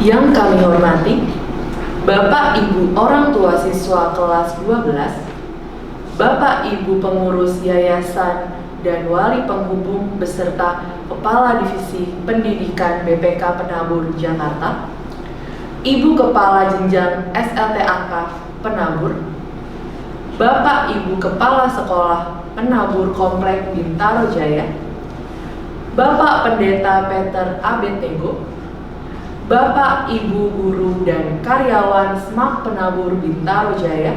Yang kami hormati, Bapak Ibu orang tua siswa kelas 12, Bapak Ibu pengurus yayasan dan wali penghubung beserta Kepala Divisi Pendidikan BPK Penabur Jakarta, Ibu Kepala Jenjang SLTAK Penabur, Bapak Ibu Kepala Sekolah Penabur Komplek Bintaro Jaya, Bapak Pendeta Peter Abednego, Bapak, Ibu, Guru, dan karyawan SMAK Penabur Bintaro Jaya,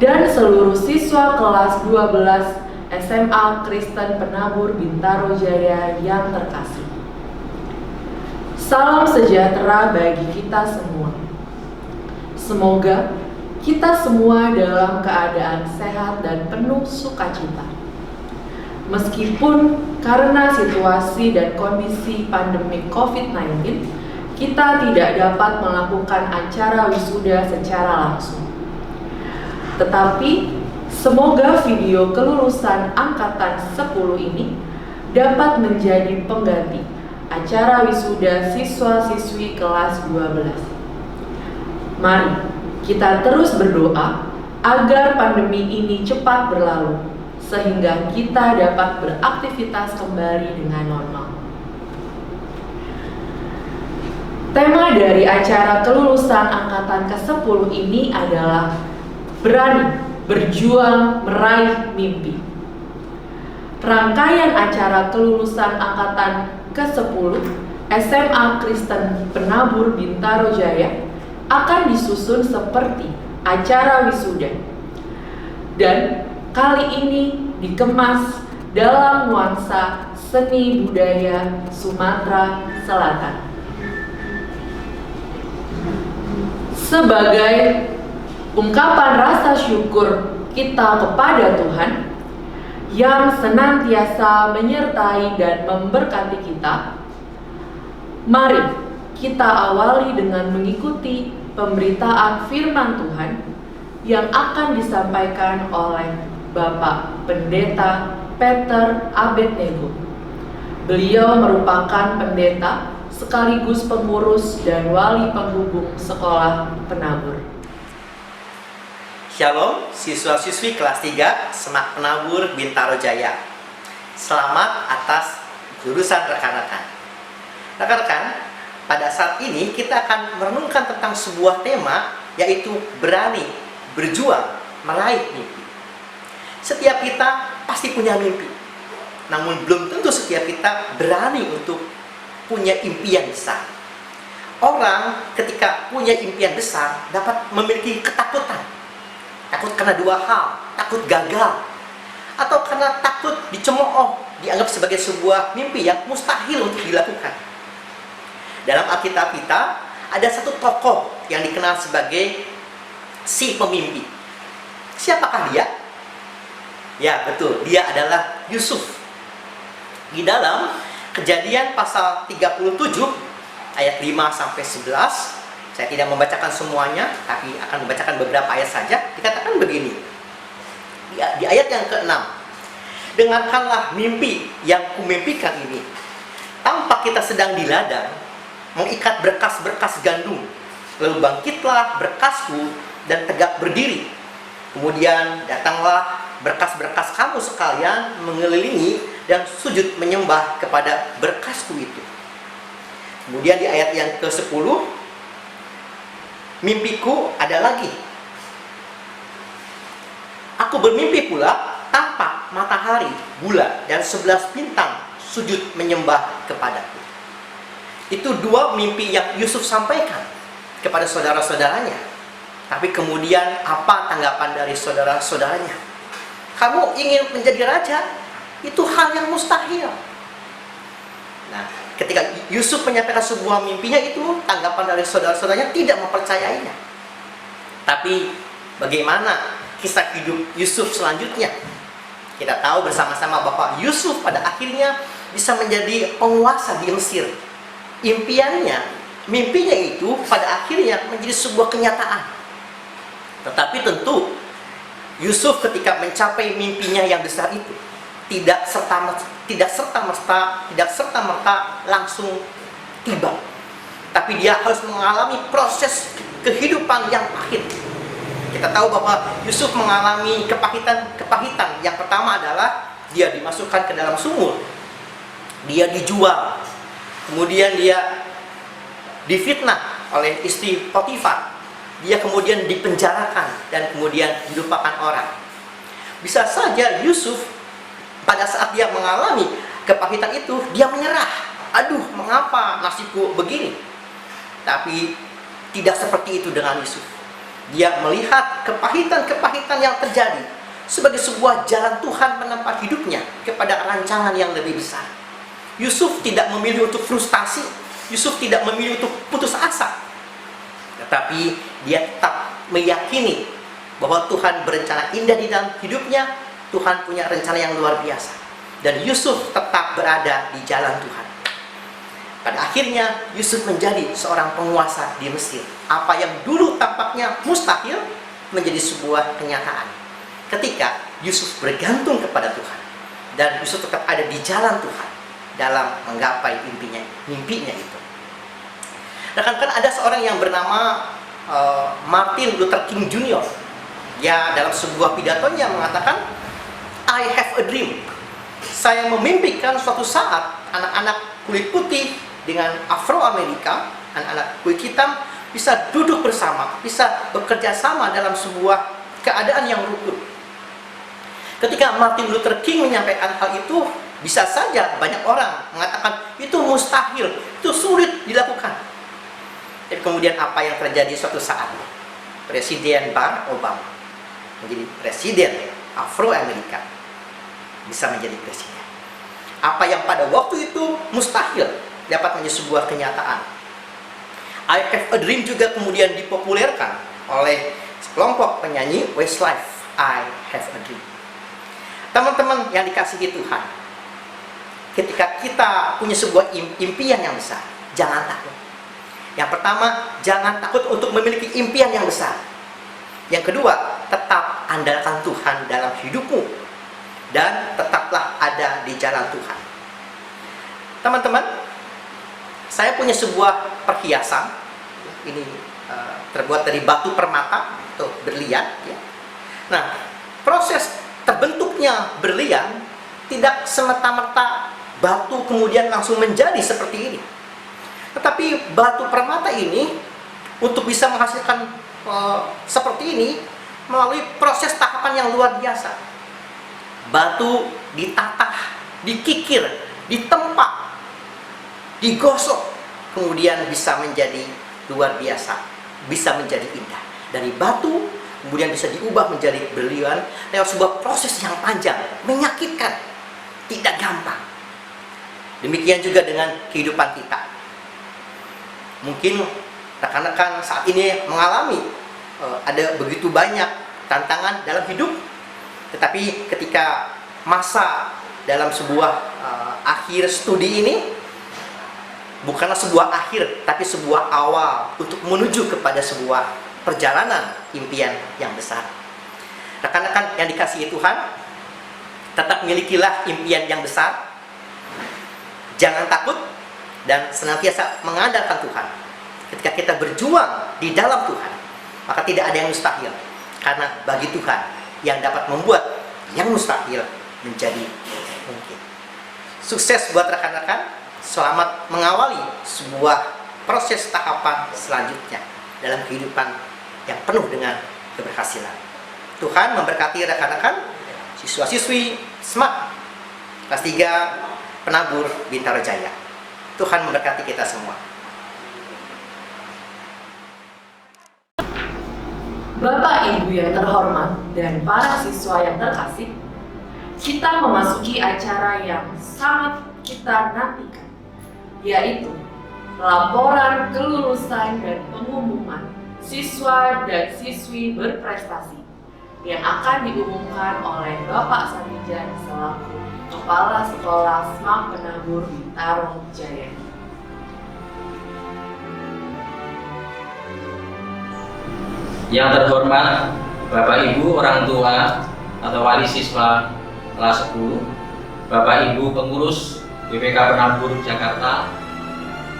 dan seluruh siswa kelas 12 SMA Kristen Penabur Bintaro Jaya yang terkasih. Salam sejahtera bagi kita semua. Semoga kita semua dalam keadaan sehat dan penuh sukacita. Meskipun karena situasi dan kondisi pandemi COVID-19, kita tidak dapat melakukan acara wisuda secara langsung. Tetapi, semoga video kelulusan Angkatan 10 ini dapat menjadi pengganti acara wisuda siswa-siswi kelas 12. Mari kita terus berdoa agar pandemi ini cepat berlalu, sehingga kita dapat beraktivitas kembali dengan normal. Tema dari acara kelulusan Angkatan ke-10 ini adalah berani berjuang meraih mimpi. Rangkaian acara kelulusan Angkatan ke-10 SMA Kristen Penabur Bintaro Jaya akan disusun seperti acara wisuda. Dan kali ini dikemas dalam nuansa seni budaya Sumatera Selatan. Sebagai ungkapan rasa syukur kita kepada Tuhan yang senantiasa menyertai dan memberkati kita, mari kita awali dengan mengikuti pemberitaan firman Tuhan yang akan disampaikan oleh Bapak Pendeta Peter Abednego. Beliau merupakan pendeta sekaligus pengurus dan wali penghubung sekolah Penabur. Shalom siswa-siswi kelas 3 SMAK Penabur Bintaro Jaya. Selamat atas jurusan rekan-rekan. Rekan-rekan, pada saat ini kita akan merenungkan tentang sebuah tema, yaitu berani berjuang meraih mimpi. Setiap kita pasti punya mimpi, namun belum tentu setiap kita berani untuk punya impian besar. Orang ketika punya impian besar dapat memiliki ketakutan. Takut karena dua hal, takut gagal, atau karena takut dicemooh, dianggap sebagai sebuah mimpi yang mustahil untuk dilakukan. Dalam Alkitab kita ada satu tokoh yang dikenal sebagai si pemimpi. Siapakah dia? Ya, betul, dia adalah Yusuf. Di dalam Kejadian pasal 37 ayat 5 sampai 11, saya tidak membacakan semuanya, tapi akan membacakan beberapa ayat saja. Dikatakan begini. Di ayat yang ke-6. Dengarkanlah mimpi yang kumimpikan ini. Tampak kita sedang di ladang, mengikat berkas-berkas gandum. Lalu bangkitlah berkasku dan tegak berdiri. Kemudian datanglah berkas-berkas kamu sekalian mengelilingi dan sujud menyembah kepada berkasku itu. Kemudian di ayat yang ke-10, mimpiku ada lagi. Aku bermimpi pula tampak matahari, bulan, dan 11 bintang sujud menyembah kepadaku. Itu dua mimpi yang Yusuf sampaikan kepada saudara-saudaranya. Tapi kemudian apa tanggapan dari saudara-saudaranya? Kamu ingin menjadi raja? Itu hal yang mustahil. Nah, ketika Yusuf menyampaikan sebuah mimpinya itu, tanggapan dari saudara-saudaranya tidak mempercayainya. Tapi bagaimana kisah hidup Yusuf selanjutnya? Kita tahu bersama-sama bahwa Yusuf pada akhirnya bisa menjadi penguasa di Mesir. Mimpinya itu pada akhirnya menjadi sebuah kenyataan. Tetapi tentu Yusuf ketika mencapai mimpinya yang besar itu tidak serta merta langsung tiba. tapi dia harus mengalami proses kehidupan yang pahit. Kita tahu bahwa Yusuf mengalami kepahitan. Yang pertama adalah dia dimasukkan ke dalam sumur, dia dijual, kemudian dia difitnah oleh istri Potifar, dia kemudian dipenjarakan dan kemudian dilupakan orang. Bisa saja Yusuf pada saat dia mengalami kepahitan itu, dia menyerah. Aduh, mengapa nasibku begini? Tapi tidak seperti itu dengan Yusuf. Dia melihat kepahitan-kepahitan yang terjadi sebagai sebuah jalan Tuhan menempat hidupnya kepada rancangan yang lebih besar. Yusuf tidak memilih untuk frustasi, Yusuf tidak memilih untuk putus asa, tetapi dia tetap meyakini bahwa Tuhan berencana indah di dalam hidupnya. Tuhan punya rencana yang luar biasa, dan Yusuf tetap berada di jalan Tuhan. Pada akhirnya Yusuf menjadi seorang penguasa di Mesir. Apa yang dulu tampaknya mustahil menjadi sebuah kenyataan ketika Yusuf bergantung kepada Tuhan, dan Yusuf tetap ada di jalan Tuhan dalam menggapai mimpinya itu. Nah, kan ada seorang yang bernama Martin Luther King Jr. Ya, dalam sebuah pidatonya mengatakan, I have a dream. Saya memimpikan suatu saat anak-anak kulit putih dengan Afro-Amerika, anak-anak kulit hitam bisa duduk bersama, bisa bekerja sama dalam sebuah keadaan yang rukun. Ketika Martin Luther King menyampaikan hal itu, bisa saja banyak orang mengatakan itu mustahil, itu sulit dilakukan. Dan kemudian apa yang terjadi suatu saat? Presiden Barack Obama menjadi presiden Afro-Amerika, bisa menjadi presiden. Apa yang pada waktu itu mustahil dapat menjadi sebuah kenyataan. I Have a Dream juga kemudian dipopulerkan oleh kelompok penyanyi Westlife. I Have a Dream. Teman-teman yang dikasihi Tuhan, ketika kita punya sebuah impian yang besar, jangan takut. Yang pertama, jangan takut untuk memiliki impian yang besar. Yang kedua, tetap andalkan Tuhan dalam hidupmu, dan tetaplah ada di jalan Tuhan. Teman-teman, saya punya sebuah perhiasan. Ini terbuat dari batu permata atau berlian. Ya. Nah, proses terbentuknya berlian tidak semata-merta batu kemudian langsung menjadi seperti ini. Tetapi batu permata ini untuk bisa menghasilkan seperti ini melalui proses tahapan yang luar biasa. Batu ditatah, dikikir, ditempa, digosok, kemudian bisa menjadi luar biasa, bisa menjadi indah. Dari batu kemudian bisa diubah menjadi berlian lewat sebuah proses yang panjang, menyakitkan, tidak gampang. Demikian juga dengan kehidupan kita. Mungkin rekan-rekan saat ini mengalami ada begitu banyak tantangan dalam hidup, tetapi ketika masa dalam sebuah akhir studi ini bukanlah sebuah akhir, tapi sebuah awal untuk menuju kepada sebuah perjalanan impian yang besar. Rekan-rekan yang dikasihi Tuhan, tetap milikilah impian yang besar. Jangan takut dan senantiasa mengandalkan Tuhan. Ketika kita berjuang di dalam Tuhan, maka tidak ada yang mustahil. Karena bagi Tuhan yang dapat membuat yang mustahil menjadi mungkin. Sukses buat rekan-rekan. Selamat mengawali sebuah proses tahapan selanjutnya dalam kehidupan yang penuh dengan keberhasilan. Tuhan memberkati rekan-rekan, siswa-siswi SMAK kelas 3 Penabur Bintaro Jaya. Tuhan memberkati kita semua. Bapak Ibu yang terhormat dan para siswa yang terkasih, kita memasuki acara yang sangat kita nantikan, yaitu laporan kelulusan dan pengumuman siswa dan siswi berprestasi yang akan diumumkan oleh Bapak Samijan selaku Kepala Sekolah SMAK Penabur Bintaro Jaya. Yang terhormat Bapak Ibu orang tua atau wali siswa kelas 10, Bapak Ibu pengurus BPK Penabur Jakarta,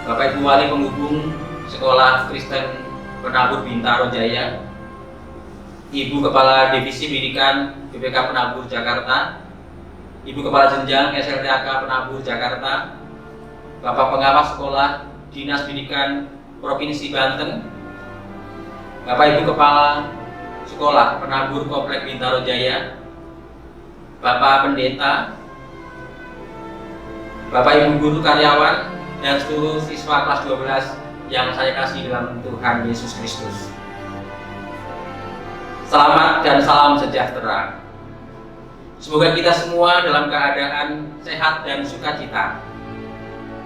Bapak Ibu wali penghubung Sekolah Kristen Penabur Bintaro Jaya, Ibu Kepala Divisi Pendidikan BPK Penabur Jakarta, Ibu Kepala Jenjang SLTAK Penabur Jakarta, Bapak Pengawas Sekolah Dinas Pendidikan Provinsi Banten, Bapak Ibu Kepala Sekolah Penabur Komplek Bintaro Jaya, Bapak Pendeta, Bapak Ibu Guru Karyawan, dan seluruh siswa kelas 12 yang saya kasih dalam Tuhan Yesus Kristus. Selamat dan salam sejahtera. Semoga kita semua dalam keadaan sehat dan sukacita.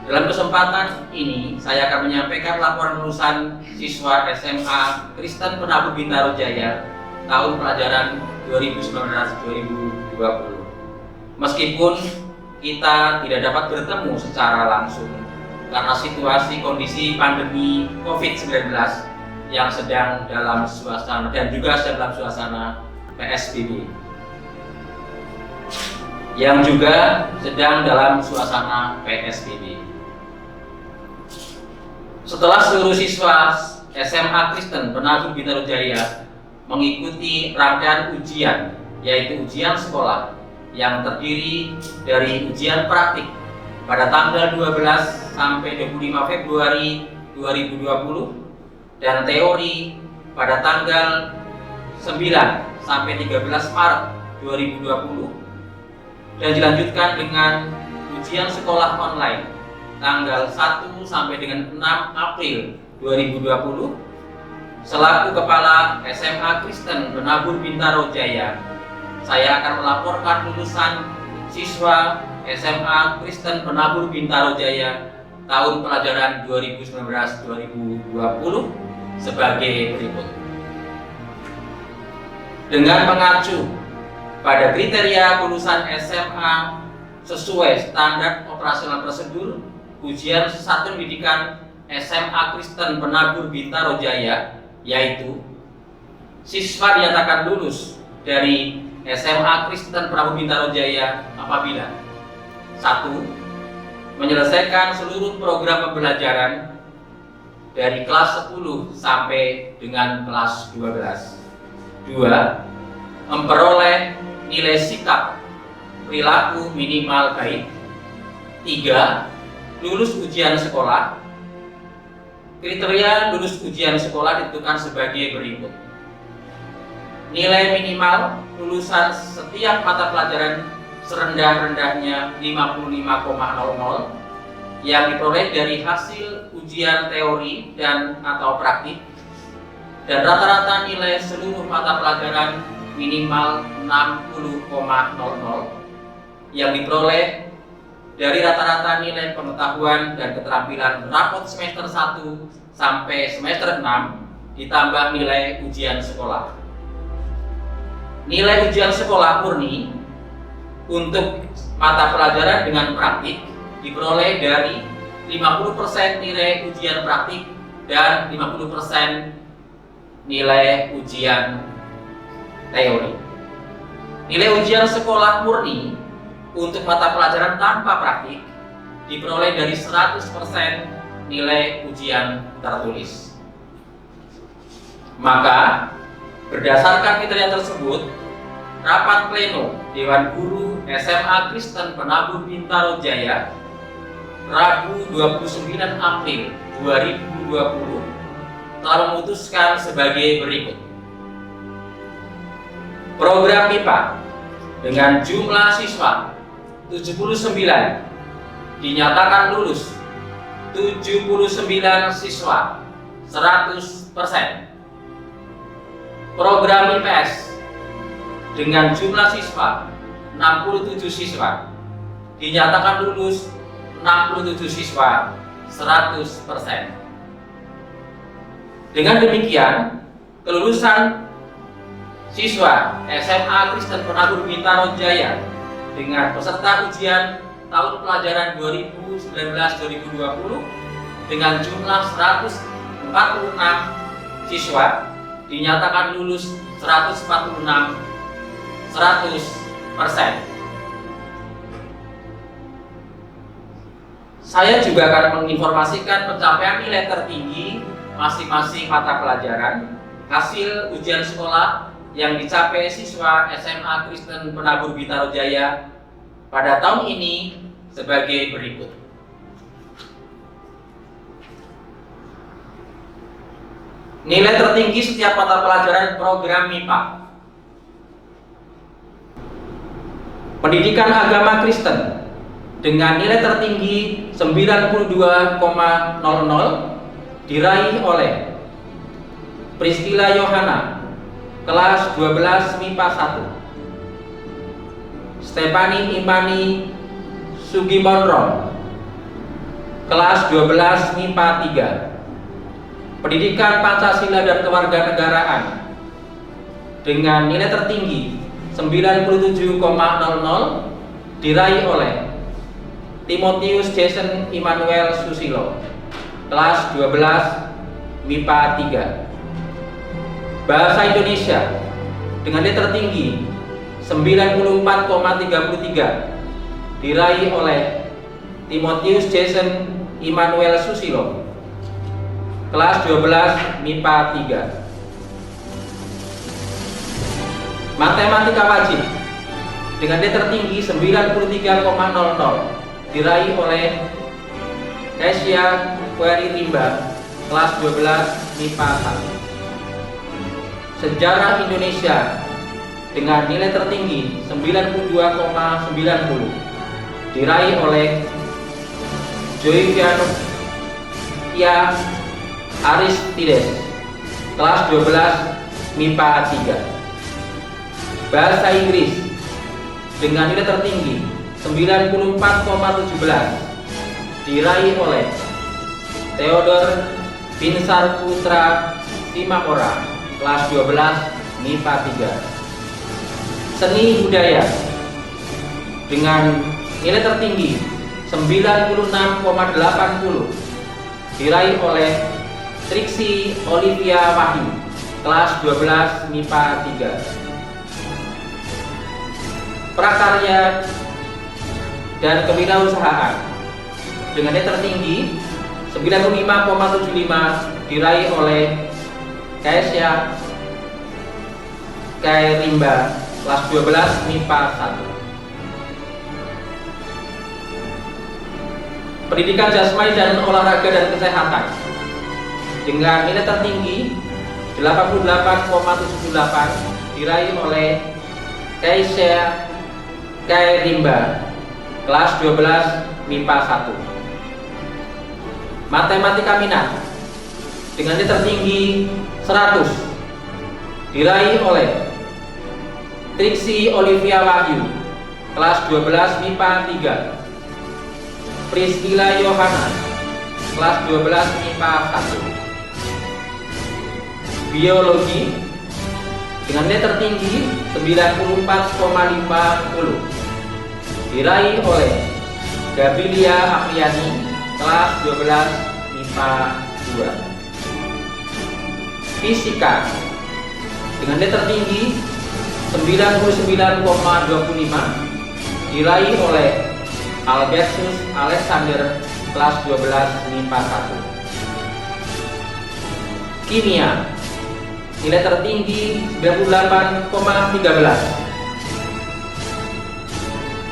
Dalam kesempatan ini, saya akan menyampaikan laporan lulusan siswa SMA Kristen Penabur Bintaro Jaya tahun pelajaran 2019-2020. Meskipun kita tidak dapat bertemu secara langsung karena situasi kondisi pandemi COVID-19 yang sedang dalam suasana dan juga sedang dalam suasana PSBB, yang juga sedang dalam suasana PSBB. Setelah seluruh siswa SMA Kristen Penabur Bintaro Jaya mengikuti rangkaian ujian, yaitu ujian sekolah yang terdiri dari ujian praktik pada tanggal 12 sampai 25 Februari 2020 dan teori pada tanggal 9 sampai 13 Maret 2020 dan dilanjutkan dengan ujian sekolah online tanggal 1 sampai dengan 6 April 2020. Selaku Kepala SMA Kristen Penabur Bintaro Jaya, saya akan melaporkan lulusan siswa SMA Kristen Penabur Bintaro Jaya tahun pelajaran 2019-2020 sebagai berikut. Dengan mengacu pada kriteria lulusan SMA sesuai standar operasional prosedur ujian satuan pendidikan SMA Kristen Penabur Bintaro Jaya, yaitu siswa dinyatakan lulus dari SMA Kristen Penabur Bintaro Jaya apabila 1. Menyelesaikan seluruh program pembelajaran dari kelas 10 sampai dengan kelas 12. 2. Memperoleh nilai sikap perilaku minimal baik. 3. Lulus ujian sekolah. Kriteria lulus ujian sekolah ditentukan sebagai berikut. Nilai minimal lulusan setiap mata pelajaran serendah-rendahnya 55,00 yang diperoleh dari hasil ujian teori dan atau praktik, dan rata-rata nilai seluruh mata pelajaran minimal 60,00 yang diperoleh dari rata-rata nilai pengetahuan dan keterampilan rapot semester 1 sampai semester 6 ditambah nilai ujian sekolah. Nilai ujian sekolah murni untuk mata pelajaran dengan praktik diperoleh dari 50% nilai ujian praktik dan 50% nilai ujian teori. Nilai ujian sekolah murni untuk mata pelajaran tanpa praktik diperoleh dari 100% nilai ujian tertulis. Maka berdasarkan kriteria tersebut, rapat pleno Dewan Guru SMA Kristen Penabur Bintaro Jaya Rabu 29 April 2020 telah memutuskan sebagai berikut. Program MIPA dengan jumlah siswa 79 dinyatakan lulus 79 siswa 100%. Program IPS dengan jumlah siswa 67 siswa dinyatakan lulus 67 siswa 100%. Dengan demikian, kelulusan siswa SMA Kristen Penabur Bintaro Jaya dengan peserta ujian tahun pelajaran 2019-2020 dengan jumlah 146 siswa dinyatakan lulus 146 100%. Saya juga akan menginformasikan pencapaian nilai tertinggi masing-masing mata pelajaran, hasil ujian sekolah yang dicapai siswa SMA Kristen Penabur Bintaro Jaya pada tahun ini sebagai berikut. Nilai tertinggi setiap mata pelajaran program MIPA. Pendidikan agama Kristen dengan nilai tertinggi 92,00 diraih oleh Priscilla Yohana, kelas 12 MIPA 1. Stephanie Imani Sugimonro, kelas 12 MIPA 3. Pendidikan Pancasila dan Kewarganegaraan dengan nilai tertinggi 97,00 diraih oleh Timotius Jason Immanuel Susilo, kelas 12 MIPA 3. Bahasa Indonesia dengan nilai tertinggi 94,33 diraih oleh Timotius Jason Immanuel Susilo, kelas 12 MIPA 3. Matematika wajib dengan nilai tertinggi 93,00 diraih oleh Kesia Kweri Rimba, kelas 12 MIPA 1. Sejarah Indonesia dengan nilai tertinggi 92,90 diraih oleh Joy Vianutia Aristides, kelas 12 MIPA 3. Bahasa Inggris dengan nilai tertinggi 94,17 diraih oleh Theodor Binsar Putra Simaora, kelas 12 MIPA 3. Seni budaya dengan nilai tertinggi 96,80 diraih oleh Triksi Olivia Wahyu, kelas 12 MIPA 3. Prakarya dan kewirausahaan dengan nilai tertinggi 95,75 diraih oleh Kesia Rimba, kelas 12 MIPA 1. Pendidikan jasmani dan olahraga dan kesehatan dengan nilai tertinggi 88,78 diraih oleh Kesia Rimba, kelas 12 MIPA 1. Matematika minat dengan nilai tertinggi 100 diraih oleh Triksi Olivia Wahyu, kelas 12 MIPA 3. Priscilla Yohana, kelas 12 MIPA 1. Biologi dengan nilai tertinggi 94,50 diraih oleh Gabilia Apriani, kelas 12 MIPA 2. Fisika dengan nilai tertinggi 99,25 diraih oleh Albertus Alexander, kelas 12 MIPA 1. Kimia nilai tertinggi 98,13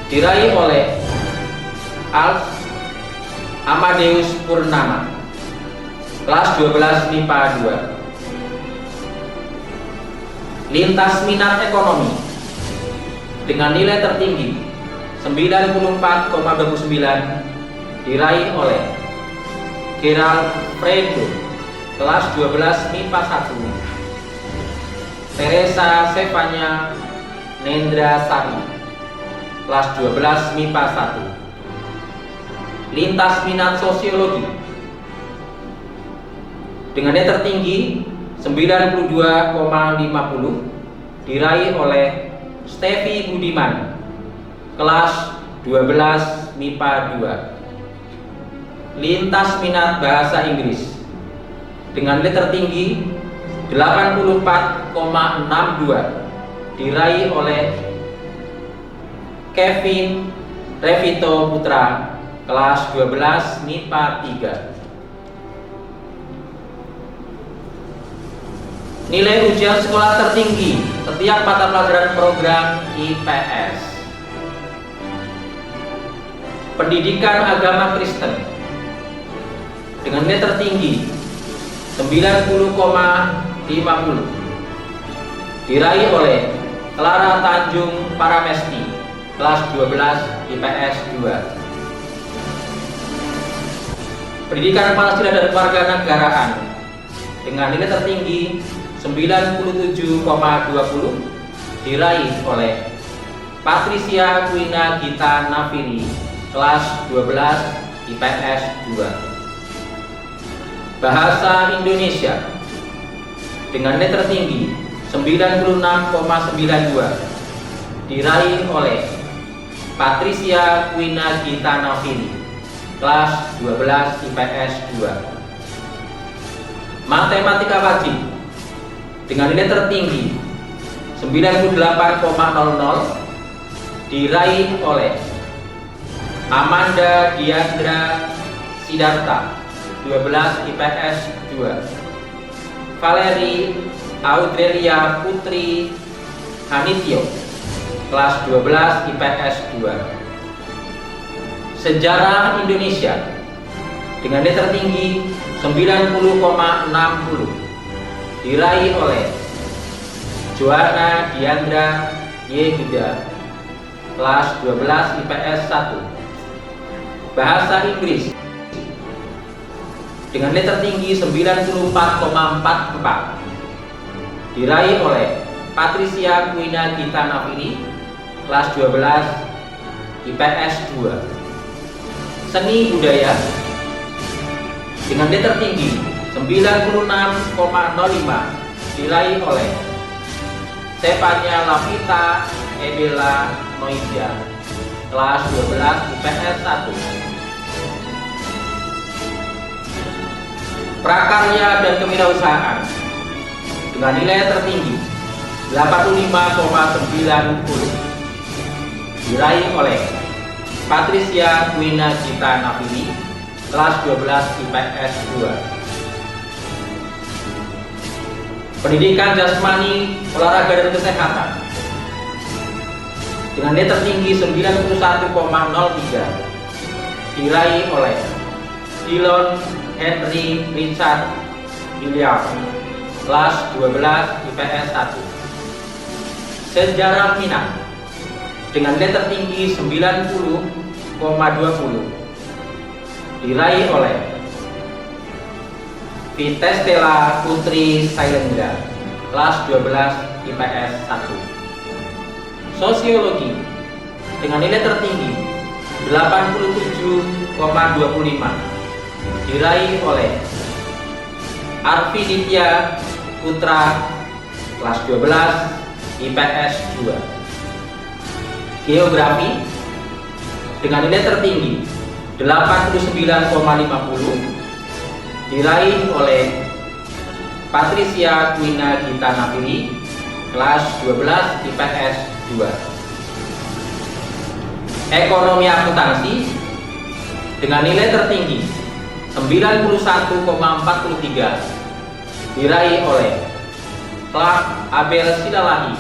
diraih oleh Amadeus Purnama, kelas 12 MIPA 2. Lintas minat ekonomi dengan nilai tertinggi 94,29 diraih oleh Gerald Fredo, kelas 12 MIPA 1. Teresa Stefania Nendra Sari, kelas 12 MIPA 1. Lintas minat sosiologi dengan nilai tertinggi 92,50 diraih oleh Stevi Budiman, kelas 12 MIPA 2. Lintas minat bahasa Inggris dengan nilai tertinggi 84,62 diraih oleh Kevin Revito Putra, kelas 12 MIPA 3. Nilai ujian sekolah tertinggi setiap mata pelajaran program IPS. Pendidikan agama Kristen dengan nilai tertinggi 90,50 diraih oleh Clara Tanjung Paramesti, kelas 12 IPS 2. Pendidikan Pancasila dan Kewarganegaraan dengan nilai tertinggi 97,20 diraih oleh Patricia Kwina Gita Nafiri, kelas 12 IPS 2. Bahasa Indonesia dengan nilai tertinggi 96,92 diraih oleh Patricia Kwina Gita Nafiri, kelas 12 IPS 2. Matematika wajib dengan nilai tertinggi 98,00 diraih oleh Amanda Diandra Sidarta, 12 IPS 2. Valeri Audrelia Putri Hanitio, kelas 12 IPS 2. Sejarah Indonesia dengan nilai tertinggi 90,60 diraih oleh Joanna Diandra Yehuda, kelas 12 IPS 1. Bahasa Inggris dengan nilai tertinggi 94,44 diraih oleh Patricia Kwina Gita Nafiri, kelas 12 IPS 2. Seni budaya dengan nilai tertinggi 96,05 diraih oleh Stefania Lavita Ebela Noisia, kelas 12 IPS 1. Prakarya dan kewirausahaan dengan nilai tertinggi 85,90 diraih oleh Patricia Kwina Gita Nafiri, kelas 12 IPS 2. Pendidikan jasmani, olahraga dan kesehatan dengan nilai tertinggi 91,03 diraih oleh Dillon Henry Richard William, kelas 12 IPS 1. Sejarah Minang dengan nilai tertinggi 90,20 diraih oleh Vitestela Putri Sailendra, kelas 12 IPS 1. Sosiologi dengan nilai tertinggi 87,25 diraih oleh Arfi Ditya Putra, kelas 12 IPS 2. Geografi dengan nilai tertinggi 89,50 diraih oleh Patricia Kwina Gita Nafiri, kelas 12 IPS 2. Ekonomi akuntansi dengan nilai tertinggi 91,43 diraih oleh Clark Abel Silalahi,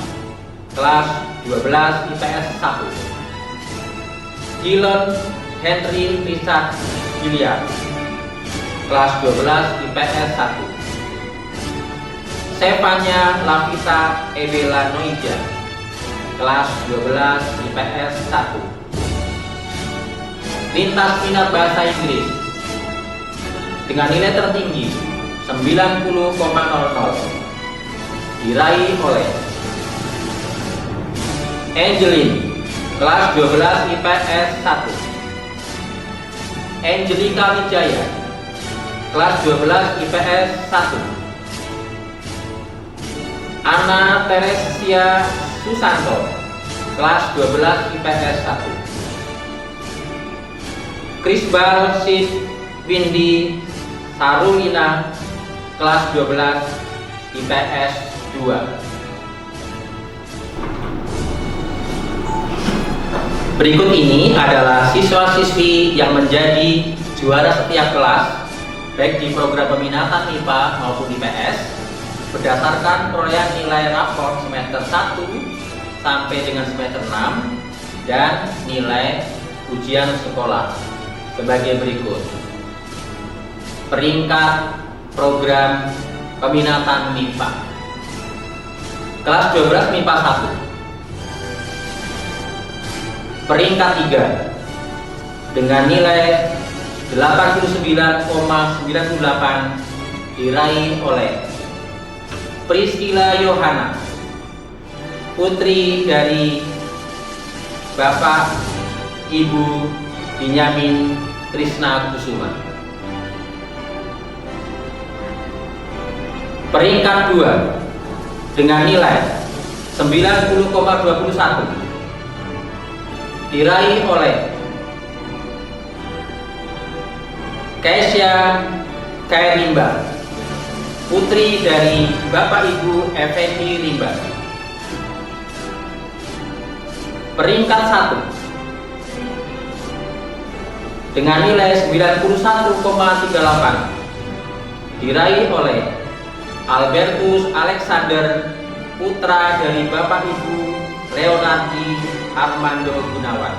kelas 12 IPS 1. Dillon Henry Richard William, kelas 12 IPS 1. Stefania Lavita Ebela Noisia, kelas 12 IPS 1. Lintas minat bahasa Inggris dengan nilai tertinggi 90,00 diraih oleh Angeline, kelas 12 IPS 1. Angelika Wijaya, kelas 12 IPS 1. Anna Teresia Susanto, kelas 12 IPS 1. Krisbal Sid Windy Sarulina, kelas 12 IPS 2. Berikut ini adalah siswa-siswi yang menjadi juara setiap kelas, baik di program peminatan MIPA maupun IPS, berdasarkan perolehan nilai rapor semester 1 sampai dengan semester 6 dan nilai ujian sekolah sebagai berikut. Peringkat program peminatan MIPA. Kelas 12 MIPA 1. Peringkat 3 dengan nilai 89,98 diraih oleh Priscilla Yohana, putri dari Bapak Ibu Binyamin Trisna Kusuma. Peringkat 2 dengan nilai 90,21 diraih oleh Keisha Rimba, putri dari Bapak Ibu Effendi Rimba. Peringkat 1 dengan nilai 91,38 diraih oleh Albertus Alexander, putra dari Bapak Ibu Leonardi Armando Gunawan.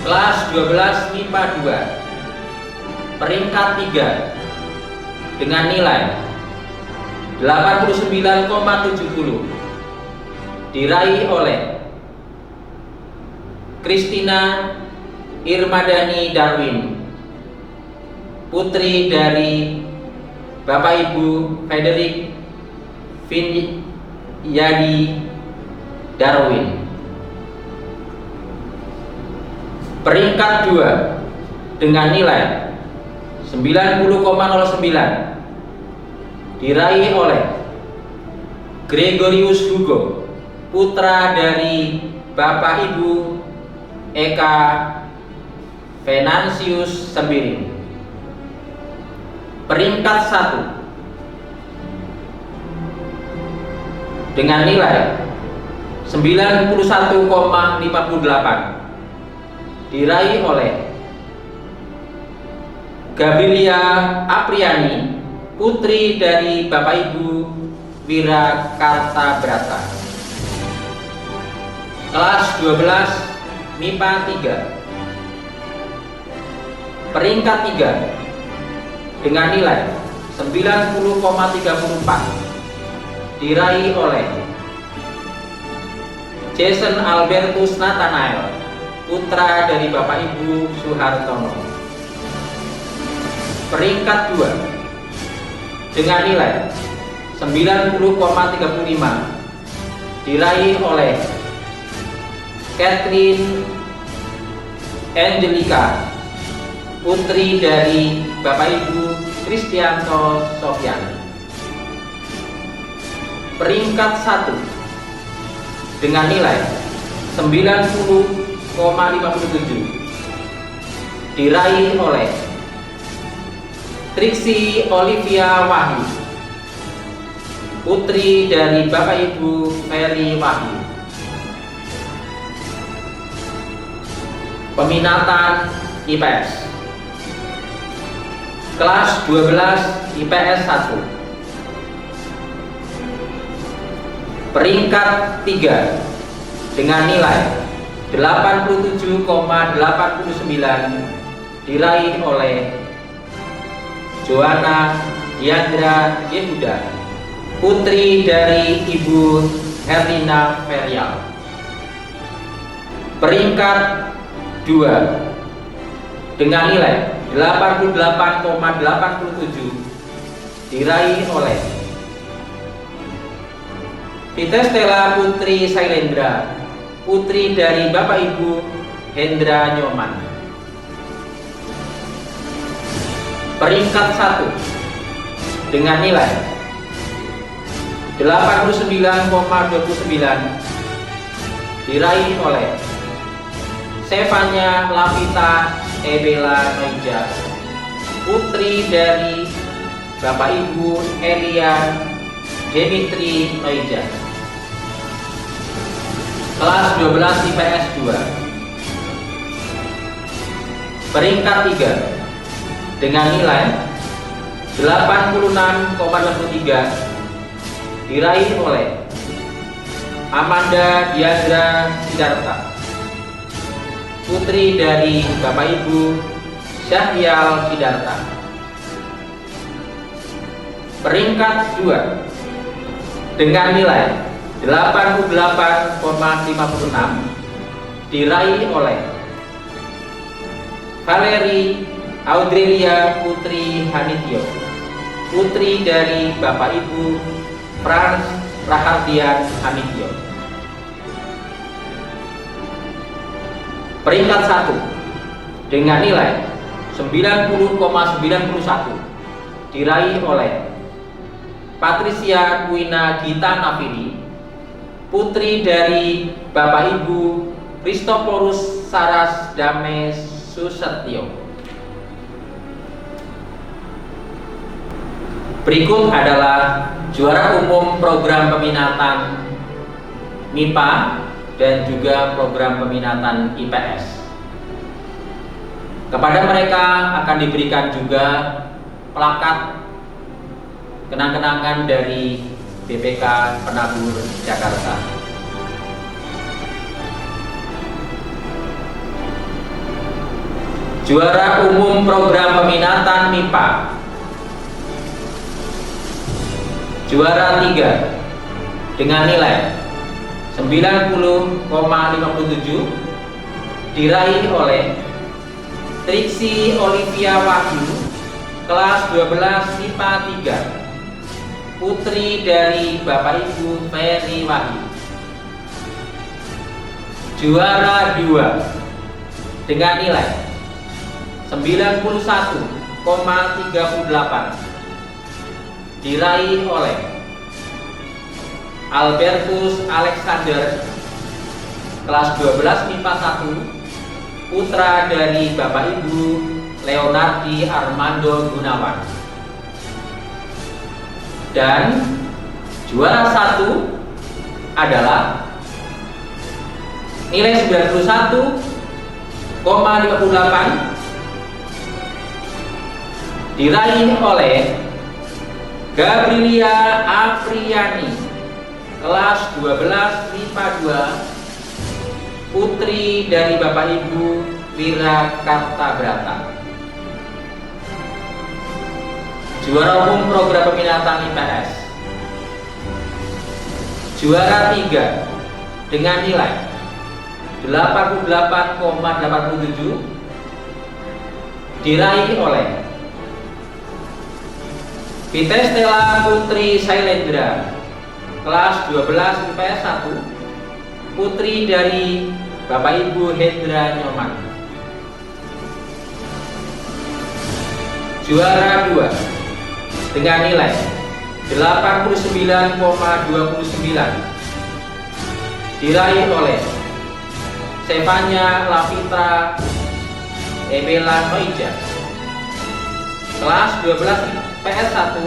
Kelas 12 MIPA 2. Peringkat 3 dengan nilai 89,70 diraih oleh Christina Irmadani Darwin, putri dari Bapak Ibu Frederick Yadi Darwin. Peringkat 2 dengan nilai 90,09 diraih oleh Gregorius Hugo, putra dari Bapak Ibu Eka Venansius Sembiring. Peringkat 1 dengan nilai 91,58 diraih oleh Gabriela Apriani, putri dari Bapak Ibu Wirakarta Brata. Kelas 12 MIPA 3. Peringkat 3 dengan nilai 90,34 diraih oleh Jason Albertus Nathanael, putra dari Bapak Ibu Suhartono. Peringkat 2 dengan nilai 90,35 diraih oleh Catherine Angelica, putri dari Bapak Ibu Kristianto Sofyan. Peringkat 1 dengan nilai 90,57 diraih oleh Trixie Olivia Wahyu, putri dari Bapak Ibu Ferry Wahyu. Peminatan IPS. Kelas 12 IPS 1. Peringkat 3 dengan nilai 87,89 diraih oleh Joanna Diandra Yehuda, putri dari Ibu Herlina Ferial. Peringkat 2 dengan nilai 88,87 diraih oleh Vita Stella Putri Sailendra, putri dari Bapak Ibu Hendra Nyoman. Peringkat 1 dengan nilai 89,29 diraih oleh Stefania Lavita Ebela Noija, putri dari Bapak Ibu Elia Dimitri Noija. kelas 12 IPS 2. Peringkat 3 dengan nilai 86,63 diraih oleh Amanda Diandra Sidarta, putri dari Bapak Ibu Syahrial Sidarta. Peringkat 2 dengan nilai 88,56 diraih oleh Valeri Audrelia Putri Hanitio, putri dari Bapak Ibu Frans Rahardian Hanitio. Peringkat 1 dengan nilai 90,91 diraih oleh Patricia Kuina Gita Navini, putri dari Bapak Ibu Christophorus Saras Dame Susetio. Berikut adalah juara umum program peminatan MIPA dan juga program peminatan IPS. Kepada mereka akan diberikan juga plakat kenang-kenangan dari BPK Penabur Jakarta. Juara umum program peminatan MIPA, juara 3 dengan nilai 90,57 diraih oleh Triksi Olivia Wahyu, kelas 12 MIPA 3, putri dari Bapak Ibu Ferry Wahyu. Juara 2 dengan nilai 91,38 diraih oleh Albertus Alexander, kelas 12 MIPA 1, putra dari Bapak Ibu Leonardi Armando Gunawan. Dan juara 1 adalah nilai 91,58 diraih oleh Gabriela Apriani, kelas 12 MIPA 2, putri dari Bapak Ibu Wira Kartabrata. Juara umum program peminatan IPS, juara 3 dengan nilai 88,87 diraih oleh Vitestela Putri Sailendra, kelas 12 IPS 1, putri dari Bapak Ibu Hendra Nyoman. Juara 2 dengan nilai 89,29 diraih oleh Stefania Lavitra Ebela Noija, kelas 12 PS1,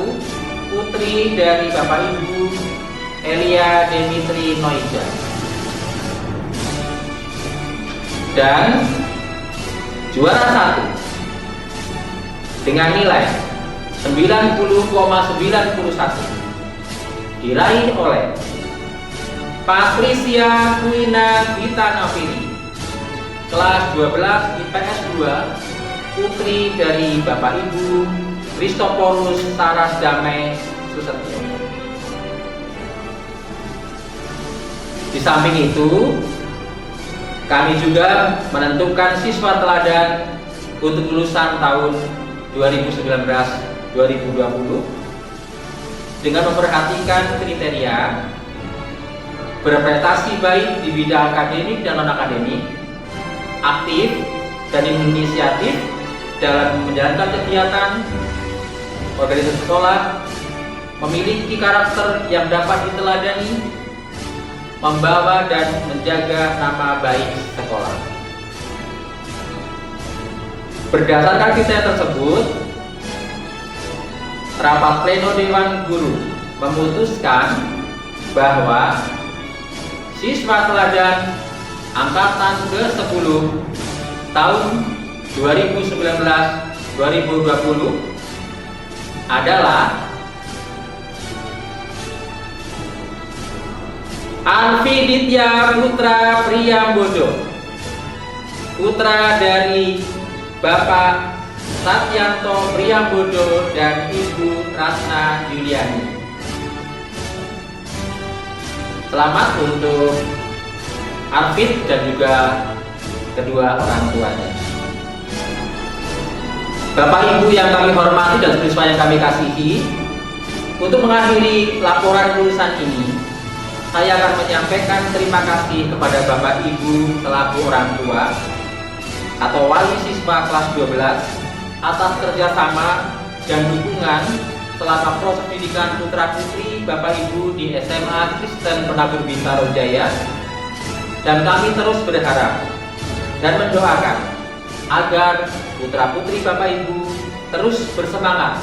putri dari Bapak Ibu Elia Demitri Noija. Dan juara 1 dengan nilai 90,91 diraih oleh Patricia Kuina Gita Navini, kelas 12 IPS 2, putri dari Bapak Ibu Christophorus Saras Dame Susetio. Di samping itu, kami juga menentukan siswa teladan untuk lulusan tahun 2019-2020 dengan memperhatikan kriteria berprestasi baik di bidang akademik dan non-akademik, aktif dan inisiatif dalam menjalankan kegiatan organisasi sekolah, memiliki karakter yang dapat diteladani, membawa dan menjaga nama baik sekolah. Berdasarkan kriteria tersebut, rapat pleno Dewan Guru memutuskan bahwa siswa teladan angkatan ke-10 tahun 2019-2020 adalah Alfi Ditya Putra Priyambodo, putra dari Bapak Satyanto Priyambodo dan Ibu Ratna Yuliani. Selamat untuk Arfid dan juga kedua orang tuanya. Bapak Ibu yang kami hormati dan siswa yang kami kasihi, untuk mengakhiri laporan lulusan ini, saya akan menyampaikan terima kasih kepada Bapak Ibu selaku orang tua atau wali siswa kelas 12 atas kerjasama dan dukungan selama proses pendidikan putra putri Bapak Ibu di SMA Kristen Penabur Bintaro Jaya, dan kami terus berharap dan mendoakan agar putra putri Bapak Ibu terus bersemangat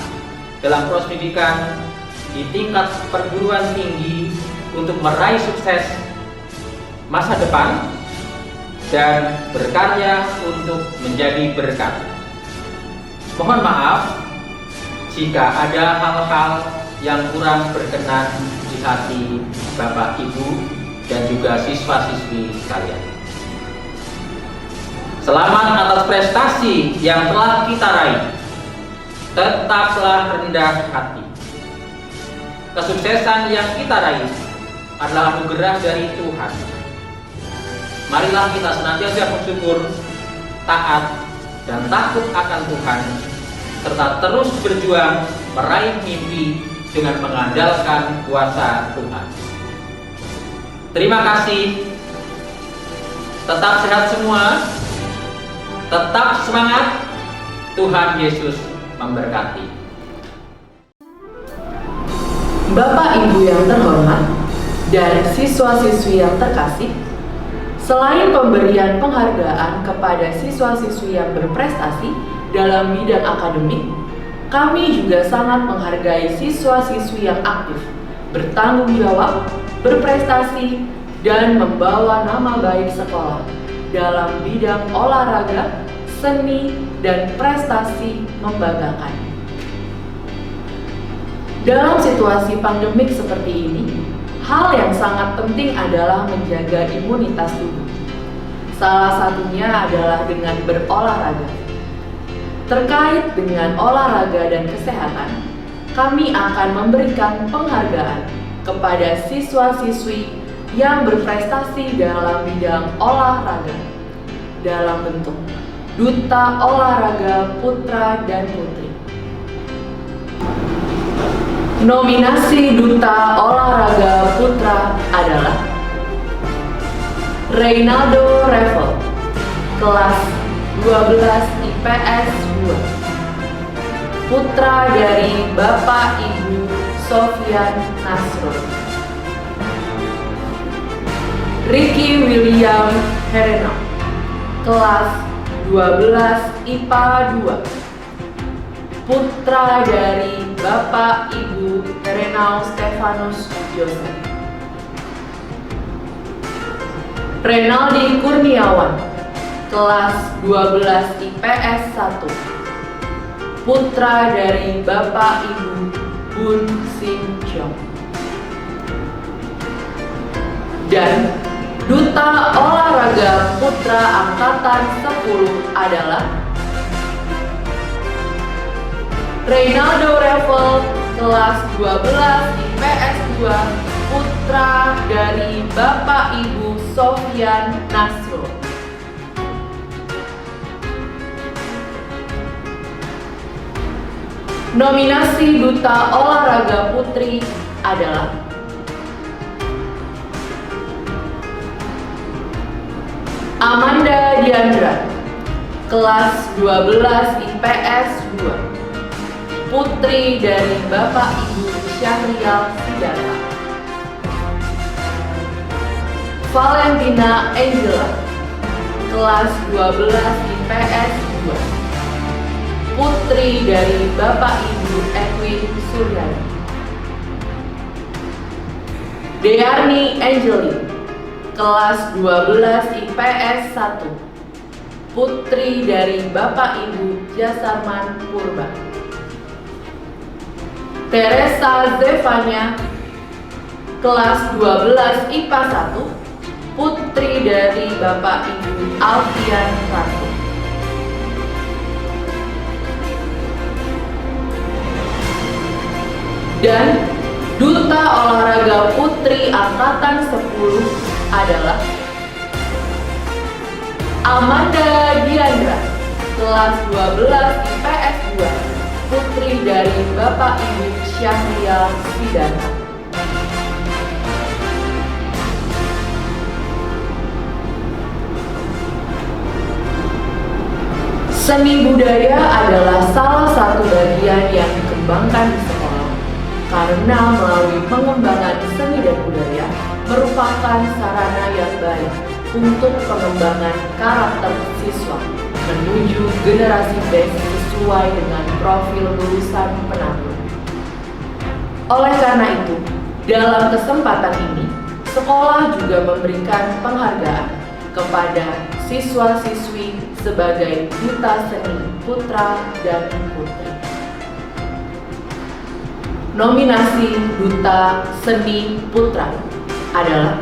dalam proses pendidikan di tingkat perguruan tinggi untuk meraih sukses masa depan dan berkarya untuk menjadi berkat. Mohon maaf jika ada hal-hal yang kurang berkenan di hati Bapak Ibu dan juga siswa-siswi sekalian. Selamat atas prestasi yang telah kita raih. Tetaplah rendah hati. Kesuksesan yang kita raih adalah anugerah dari Tuhan. Marilah kita senantiasa bersyukur, taat, dan takut akan Tuhan, serta terus berjuang meraih mimpi dengan mengandalkan kuasa Tuhan. Terima kasih. Tetap sehat semua. Tetap semangat. Tuhan Yesus memberkati. Bapak Ibu yang terhormat dan siswa-siswi yang terkasih, selain pemberian penghargaan kepada siswa-siswi yang berprestasi dalam bidang akademik, kami juga sangat menghargai siswa-siswi yang aktif, bertanggung jawab, berprestasi, dan membawa nama baik sekolah dalam bidang olahraga, seni, dan prestasi membanggakan. Dalam situasi pandemik seperti ini, hal yang sangat penting adalah menjaga imunitas tubuh. Salah satunya adalah dengan berolahraga. Terkait dengan olahraga dan kesehatan, kami akan memberikan penghargaan kepada siswa-siswi yang berprestasi dalam bidang olahraga dalam bentuk Duta Olahraga Putra dan Putri. Nominasi Duta Olahraga Putra adalah Reynaldo Revel, kelas 12 IPS 2, putra dari Bapak Ibu Sofyan Nasrul. Ricky William Hereno, kelas 12 IPA 2, putra dari Bapak Ibu Herenau Stefanus Joseph. Renaldi Kurniawan, kelas 12 IPS 1, putra dari Bapak Ibu Bun Sin Chong. Dan Duta Olahraga Putra Angkatan 10 adalah Reynaldo Revel, kelas 12 IPS 2, putra dari Bapak Ibu Sofyan Nasrul. Nominasi Duta Olahraga Putri adalah Amanda Diandra, kelas 12 IPS 2, putri dari Bapak Ibu Syahrial Sidarta. Valentina Angela, kelas 12 IPS 2, putri dari Bapak Ibu Edwin Suryani. Dearni Angelin, kelas 12 IPS 1, putri dari Bapak Ibu Jasarman Purba. Teresa Zevanya, kelas 12 IPA 1, putri dari Bapak Ibu Alfian Ratu. Dan Duta Olahraga Putri Angkatan 10 adalah Amanda Diandra, kelas 12 IPS 2, putri dari Bapak Ibu Syahrial Sidanta. Seni budaya adalah salah satu bagian yang dikembangkan di sekolah, karena melalui pengembangan seni dan budaya merupakan sarana yang baik untuk pengembangan karakter siswa menuju generasi best sesuai dengan profil lulusan penabur. Oleh karena itu, dalam kesempatan ini, sekolah juga memberikan penghargaan kepada siswa-siswi sebagai duta seni putra dan putri. Nominasi Duta Seni Putra adalah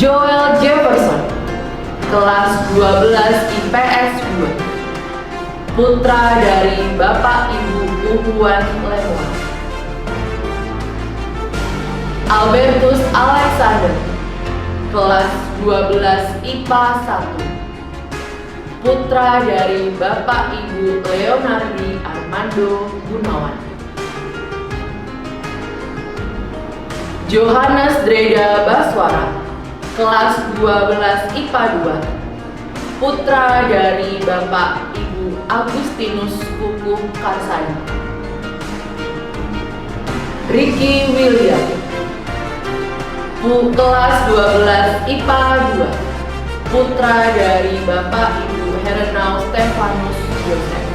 Joel Jefferson, kelas 12 IPS 2, putra dari Bapak Ibu Uhuan Lemoa. Albertus Alexander, kelas 12 IPA 1, putra dari Bapak Ibu Leonardi Armando Gunawan. Johannes Dreda Baswara, kelas 12 IPA 2, putra dari Bapak Ibu Agustinus Kukuh Karsani. Ricky William, kelas 12 IPA 2, putra dari Bapak Ibu Herenau Stefanus Joseph.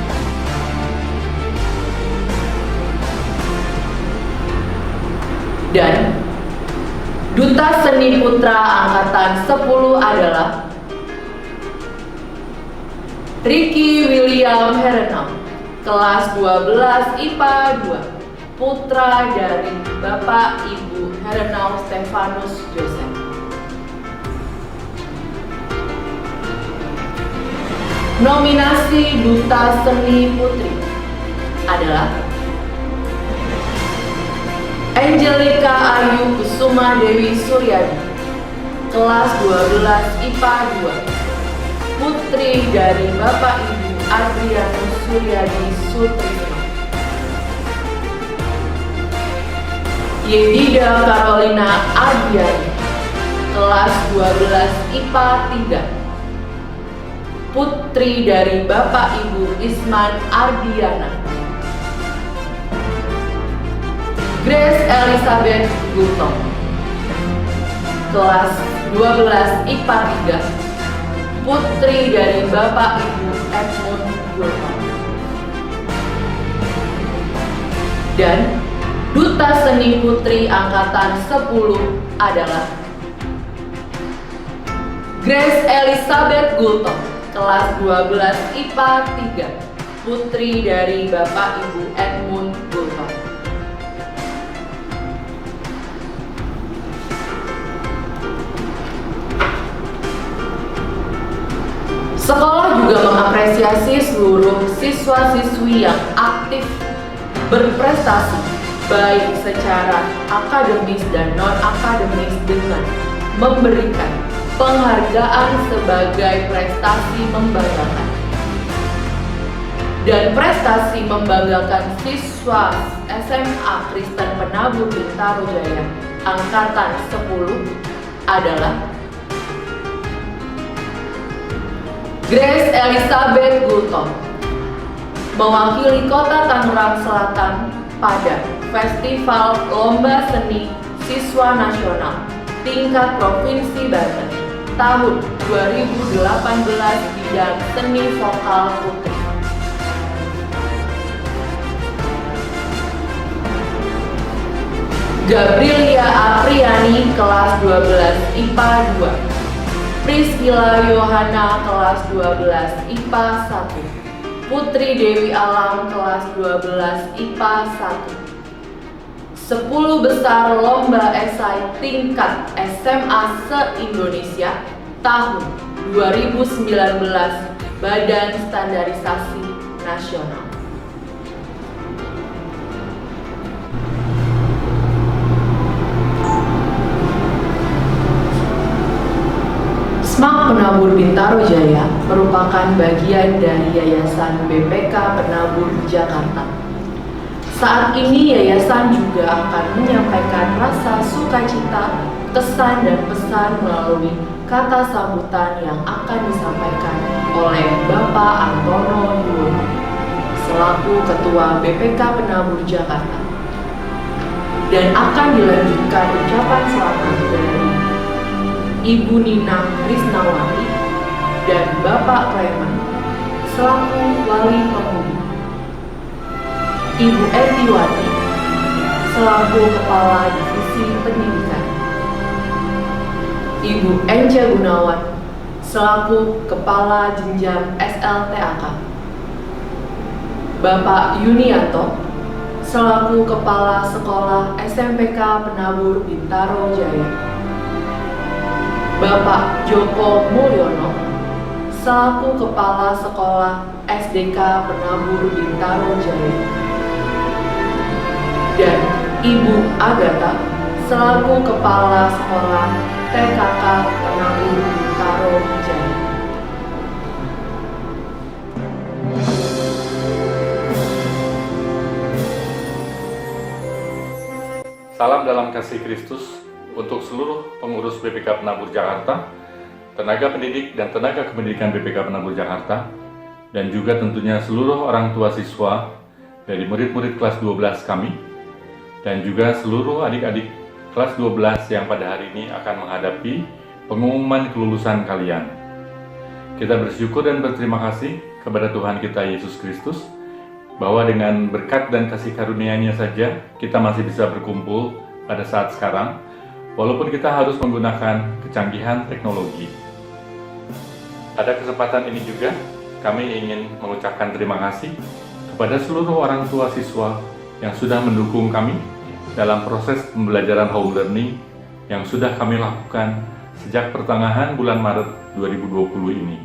Dan Duta Seni Putra Angkatan 10 adalah Ricky William Herenau, kelas 12 IPA 2, putra dari Bapak Ibu Herenau Stefanus Joseph. Nominasi Duta Seni Putri adalah Angelica Ayu Kusuma Dewi Suryadi, kelas 12 IPA 2, putri dari Bapak Ibu Adrianus Suryadi Sutrisno. Yedida Carolina Ardiani, kelas 12 IPA 3, putri dari Bapak Ibu Isman Ardiana. Grace Elizabeth Gultom, kelas 12 IPA 3, putri dari Bapak Ibu Edmund Gultom. Dan Duta Seni Putri Angkatan 10 adalah Grace Elizabeth Gultom, kelas 12 IPA 3, putri dari Bapak Ibu Edmund Gultom. Sekolah juga mengapresiasi seluruh siswa-siswi yang aktif berprestasi, baik secara akademis dan non-akademis, dengan memberikan penghargaan sebagai prestasi membanggakan. Dan prestasi membanggakan siswa SMA Kristen Penabur Bintaro Jaya Angkatan 10 adalah Grace Elizabeth Gultom, mewakili Kota Tangerang Selatan pada Festival Lomba Seni Siswa Nasional tingkat Provinsi Banten tahun 2018 bidang seni vokal putri. Gabrilia Apriani kelas 12 IPA 2. Priscilla Yohana kelas 12 IPA 1. Putri Dewi Alam kelas 12 IPA 1. 10 besar lomba esai tingkat SMA se-Indonesia tahun 2019 Badan Standarisasi Nasional. SMAK Penabur Bintaro Jaya merupakan bagian dari Yayasan BPK Penabur Jakarta. Saat ini yayasan juga akan menyampaikan rasa sukacita, kesan dan pesan melalui kata sambutan yang akan disampaikan oleh Bapak Antono Yuwono selaku Ketua BPK Penabur Jakarta. Dan akan dilanjutkan ucapan selamat dari Ibu Nina Krisnawati dan Bapak Clement selaku Wali Pemudi, Ibu Etiwati selaku Kepala Divisi Pendidikan, Ibu Ence Gunawan selaku Kepala Jenjang SLTAK, Bapak Yunianto selaku Kepala Sekolah SMPK Penabur Bintaro Jaya, Bapak Joko Mulyono selaku Kepala Sekolah SDK Penabur Bintaro Jaya, dan Ibu Agatha selaku Kepala Sekolah TKK Penabur Bintaro Jaya. Salam dalam kasih Kristus untuk seluruh pengurus BPK Penabur Jakarta, tenaga pendidik dan tenaga kependidikan BPK Penabur Jakarta, dan juga tentunya seluruh orang tua siswa dari murid-murid kelas 12 kami, dan juga seluruh adik-adik kelas 12 yang pada hari ini akan menghadapi pengumuman kelulusan kalian. Kita bersyukur dan berterima kasih kepada Tuhan kita Yesus Kristus, bahwa dengan berkat dan kasih karunia-Nya saja kita masih bisa berkumpul pada saat sekarang, walaupun kita harus menggunakan kecanggihan teknologi. Pada kesempatan ini juga, kami ingin mengucapkan terima kasih kepada seluruh orang tua siswa yang sudah mendukung kami dalam proses pembelajaran home learning yang sudah kami lakukan sejak pertengahan bulan Maret 2020 ini.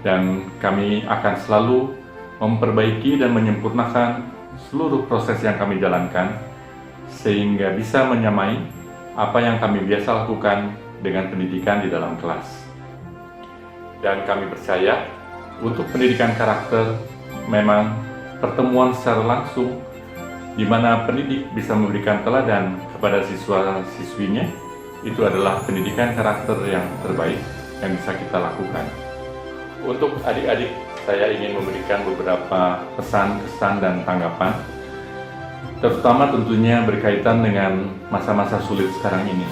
Dan kami akan selalu memperbaiki dan menyempurnakan seluruh proses yang kami jalankan, sehingga bisa menyamai apa yang kami biasa lakukan dengan pendidikan di dalam kelas. Dan kami percaya untuk pendidikan karakter memang pertemuan secara langsung di mana pendidik bisa memberikan teladan kepada siswa-siswinya, itu adalah pendidikan karakter yang terbaik yang bisa kita lakukan. Untuk adik-adik, saya ingin memberikan beberapa pesan, kesan, dan tanggapan, terutama tentunya berkaitan dengan masa-masa sulit sekarang ini.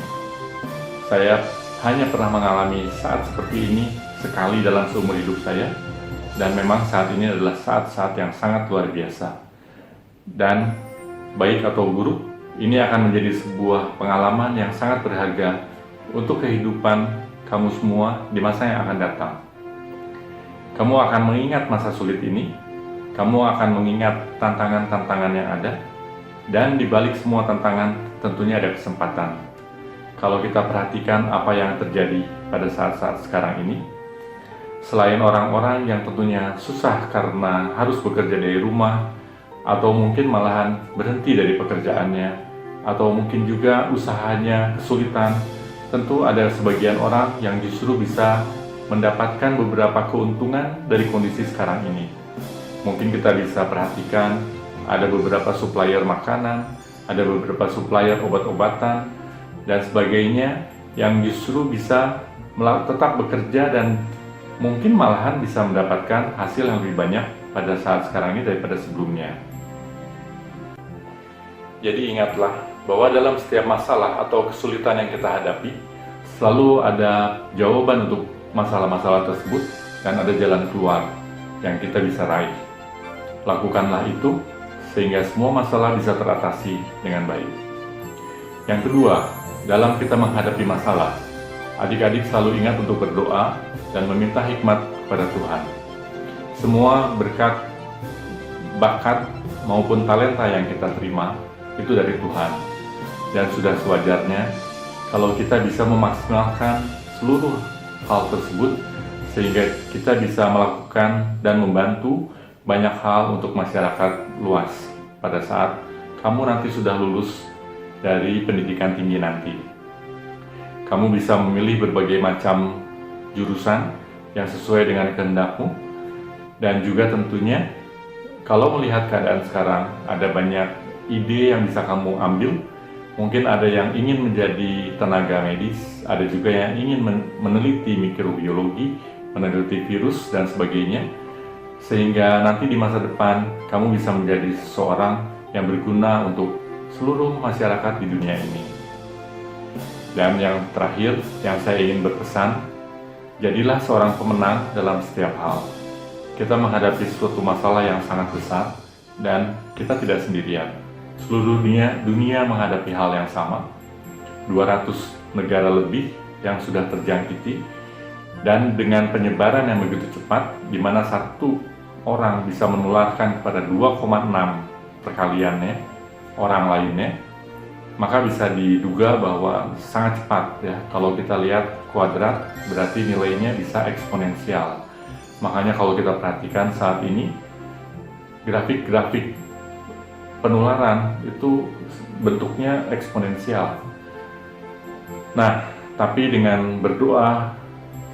Saya hanya pernah mengalami saat seperti ini sekali dalam seumur hidup saya, dan memang saat ini adalah saat-saat yang sangat luar biasa. Dan baik atau buruk, ini akan menjadi sebuah pengalaman yang sangat berharga untuk kehidupan kamu semua di masa yang akan datang. Kamu akan mengingat masa sulit ini, kamu akan mengingat tantangan-tantangan yang ada, dan di balik semua tantangan tentunya ada kesempatan. Kalau kita perhatikan apa yang terjadi pada saat-saat sekarang ini, selain orang-orang yang tentunya susah karena harus bekerja dari rumah, atau mungkin malahan berhenti dari pekerjaannya, atau mungkin juga usahanya kesulitan, tentu ada sebagian orang yang justru bisa mendapatkan beberapa keuntungan dari kondisi sekarang ini. Mungkin kita bisa perhatikan ada beberapa supplier makanan, ada beberapa supplier obat-obatan, dan sebagainya yang justru bisa tetap bekerja dan mungkin malahan bisa mendapatkan hasil yang lebih banyak pada saat sekarang ini daripada sebelumnya. Jadi ingatlah bahwa dalam setiap masalah atau kesulitan yang kita hadapi, selalu ada jawaban untuk masalah-masalah tersebut dan ada jalan keluar yang kita bisa raih. Lakukanlah itu sehingga semua masalah bisa teratasi dengan baik. Yang kedua, dalam kita menghadapi masalah, adik-adik selalu ingat untuk berdoa dan meminta hikmat kepada Tuhan. Semua berkat, bakat, maupun talenta yang kita terima itu dari Tuhan. Dan sudah sewajarnya kalau kita bisa memaksimalkan seluruh hal tersebut sehingga kita bisa melakukan dan membantu banyak hal untuk masyarakat luas pada saat kamu nanti sudah lulus dari pendidikan tinggi nanti. Kamu bisa memilih berbagai macam jurusan yang sesuai dengan kehendakmu, dan juga tentunya kalau melihat keadaan sekarang ada banyak ide yang bisa kamu ambil. Mungkin ada yang ingin menjadi tenaga medis, ada juga yang ingin meneliti mikrobiologi, meneliti virus dan sebagainya, sehingga nanti di masa depan kamu bisa menjadi seseorang yang berguna untuk seluruh masyarakat di dunia ini. Dan yang terakhir yang saya ingin berpesan, jadilah seorang pemenang dalam setiap hal. Kita menghadapi suatu masalah yang sangat besar dan kita tidak sendirian. Seluruh dunia menghadapi hal yang sama. 200 negara lebih yang sudah terjangkiti, dan dengan penyebaran yang begitu cepat, di mana satu orang bisa menularkan kepada 2,6 perkaliannya orang lainnya, maka bisa diduga bahwa sangat cepat ya. Kalau kita lihat kuadrat, berarti nilainya bisa eksponensial. Makanya kalau kita perhatikan saat ini, grafik-grafik penularan itu bentuknya eksponensial. Nah, tapi dengan berdoa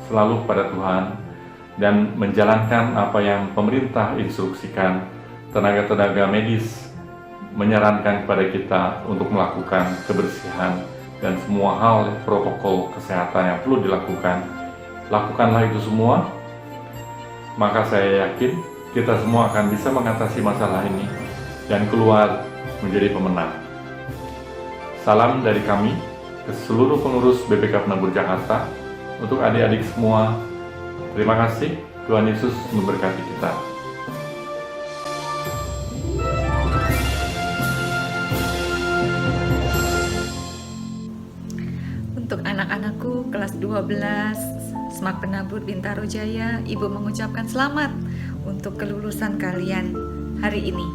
selalu kepada Tuhan dan menjalankan apa yang pemerintah instruksikan, tenaga-tenaga medis menyarankan kepada kita untuk melakukan kebersihan dan semua hal protokol kesehatan yang perlu dilakukan, lakukanlah itu semua. Maka saya yakin kita semua akan bisa mengatasi masalah ini dan keluar menjadi pemenang. Salam dari kami ke seluruh pengurus BPK Penabur Jakarta. Untuk adik-adik semua, terima kasih. Tuhan Yesus memberkati kita. Untuk anak-anakku kelas 12 SMAK Penabur Bintaro Jaya, Ibu mengucapkan selamat untuk kelulusan kalian hari ini.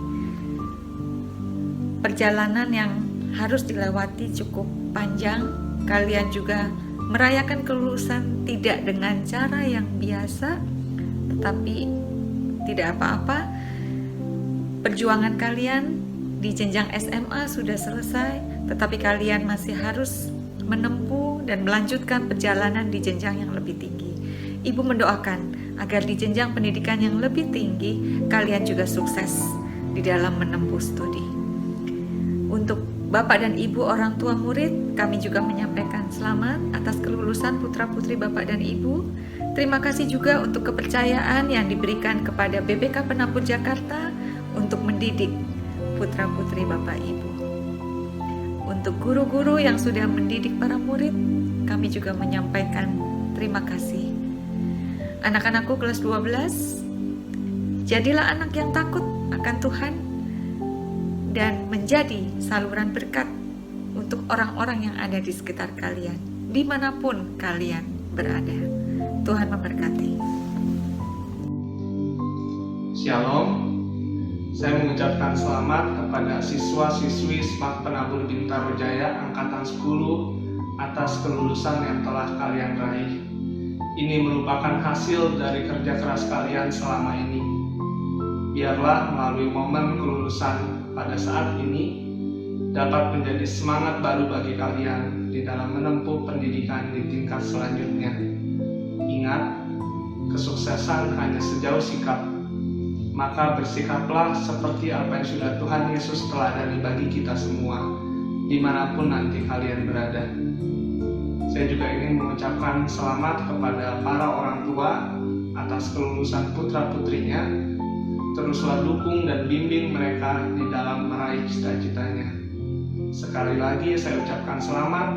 Perjalanan yang harus dilewati cukup panjang. Kalian juga merayakan kelulusan tidak dengan cara yang biasa, tetapi tidak apa-apa. Perjuangan kalian di jenjang SMA sudah selesai, tetapi kalian masih harus menempuh dan melanjutkan perjalanan di jenjang yang lebih tinggi. Ibu mendoakan agar di jenjang pendidikan yang lebih tinggi, kalian juga sukses di dalam menempuh studi. Untuk Bapak dan Ibu orang tua murid, kami juga menyampaikan selamat atas kelulusan putra-putri Bapak dan Ibu. Terima kasih juga untuk kepercayaan yang diberikan kepada BPK Penabur Jakarta untuk mendidik putra-putri Bapak Ibu. Untuk guru-guru yang sudah mendidik para murid, kami juga menyampaikan terima kasih. Anak-anakku kelas 12, jadilah anak yang takut akan Tuhan dan menjadi saluran berkat untuk orang-orang yang ada di sekitar kalian, dimanapun kalian berada. Tuhan memberkati. Shalom, saya mengucapkan selamat kepada siswa-siswi SMAK Penabur Bintaro Jaya Angkatan 10 atas kelulusan yang telah kalian raih. Ini merupakan hasil dari kerja keras kalian selama ini. Biarlah melalui momen kelulusan pada saat ini dapat menjadi semangat baru bagi kalian di dalam menempuh pendidikan di tingkat selanjutnya. Ingat, kesuksesan hanya sejauh sikap. Maka bersikaplah seperti apa yang sudah Tuhan Yesus teladani bagi kita semua, dimanapun nanti kalian berada. Saya juga ingin mengucapkan selamat kepada para orang tua atas kelulusan putra-putrinya. Teruslah dukung dan bimbing mereka di dalam meraih cita-citanya. Sekali lagi saya ucapkan selamat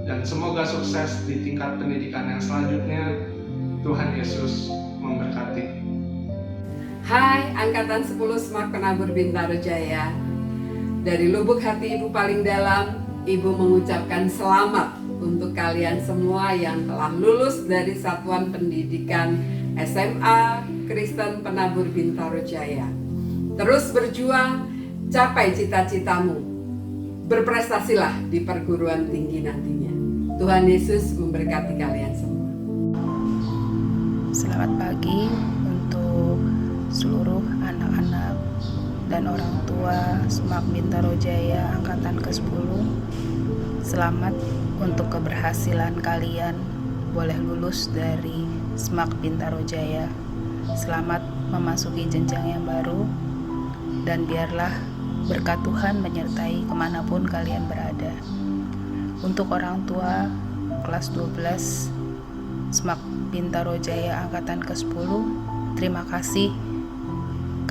dan semoga sukses di tingkat pendidikan yang selanjutnya. Tuhan Yesus memberkati. Hai Angkatan 10 SMAK Penabur Bintaro Jaya. Dari lubuk hati Ibu paling dalam, Ibu mengucapkan selamat untuk kalian semua yang telah lulus dari Satuan Pendidikan SMA Kristen Penabur Bintaro Jaya. Terus berjuang, capai cita-citamu. Berprestasilah di perguruan tinggi nantinya. Tuhan Yesus memberkati kalian semua. Selamat pagi untuk seluruh anak-anak dan orang tua SMAK Bintaro Jaya Angkatan ke-10. Selamat untuk keberhasilan kalian boleh lulus dari SMAK Bintaro Jaya. Selamat memasuki jenjang yang baru, dan biarlah berkat Tuhan menyertai kemanapun kalian berada. Untuk orang tua kelas 12 SMAK Bintaro Jaya Angkatan ke-10, terima kasih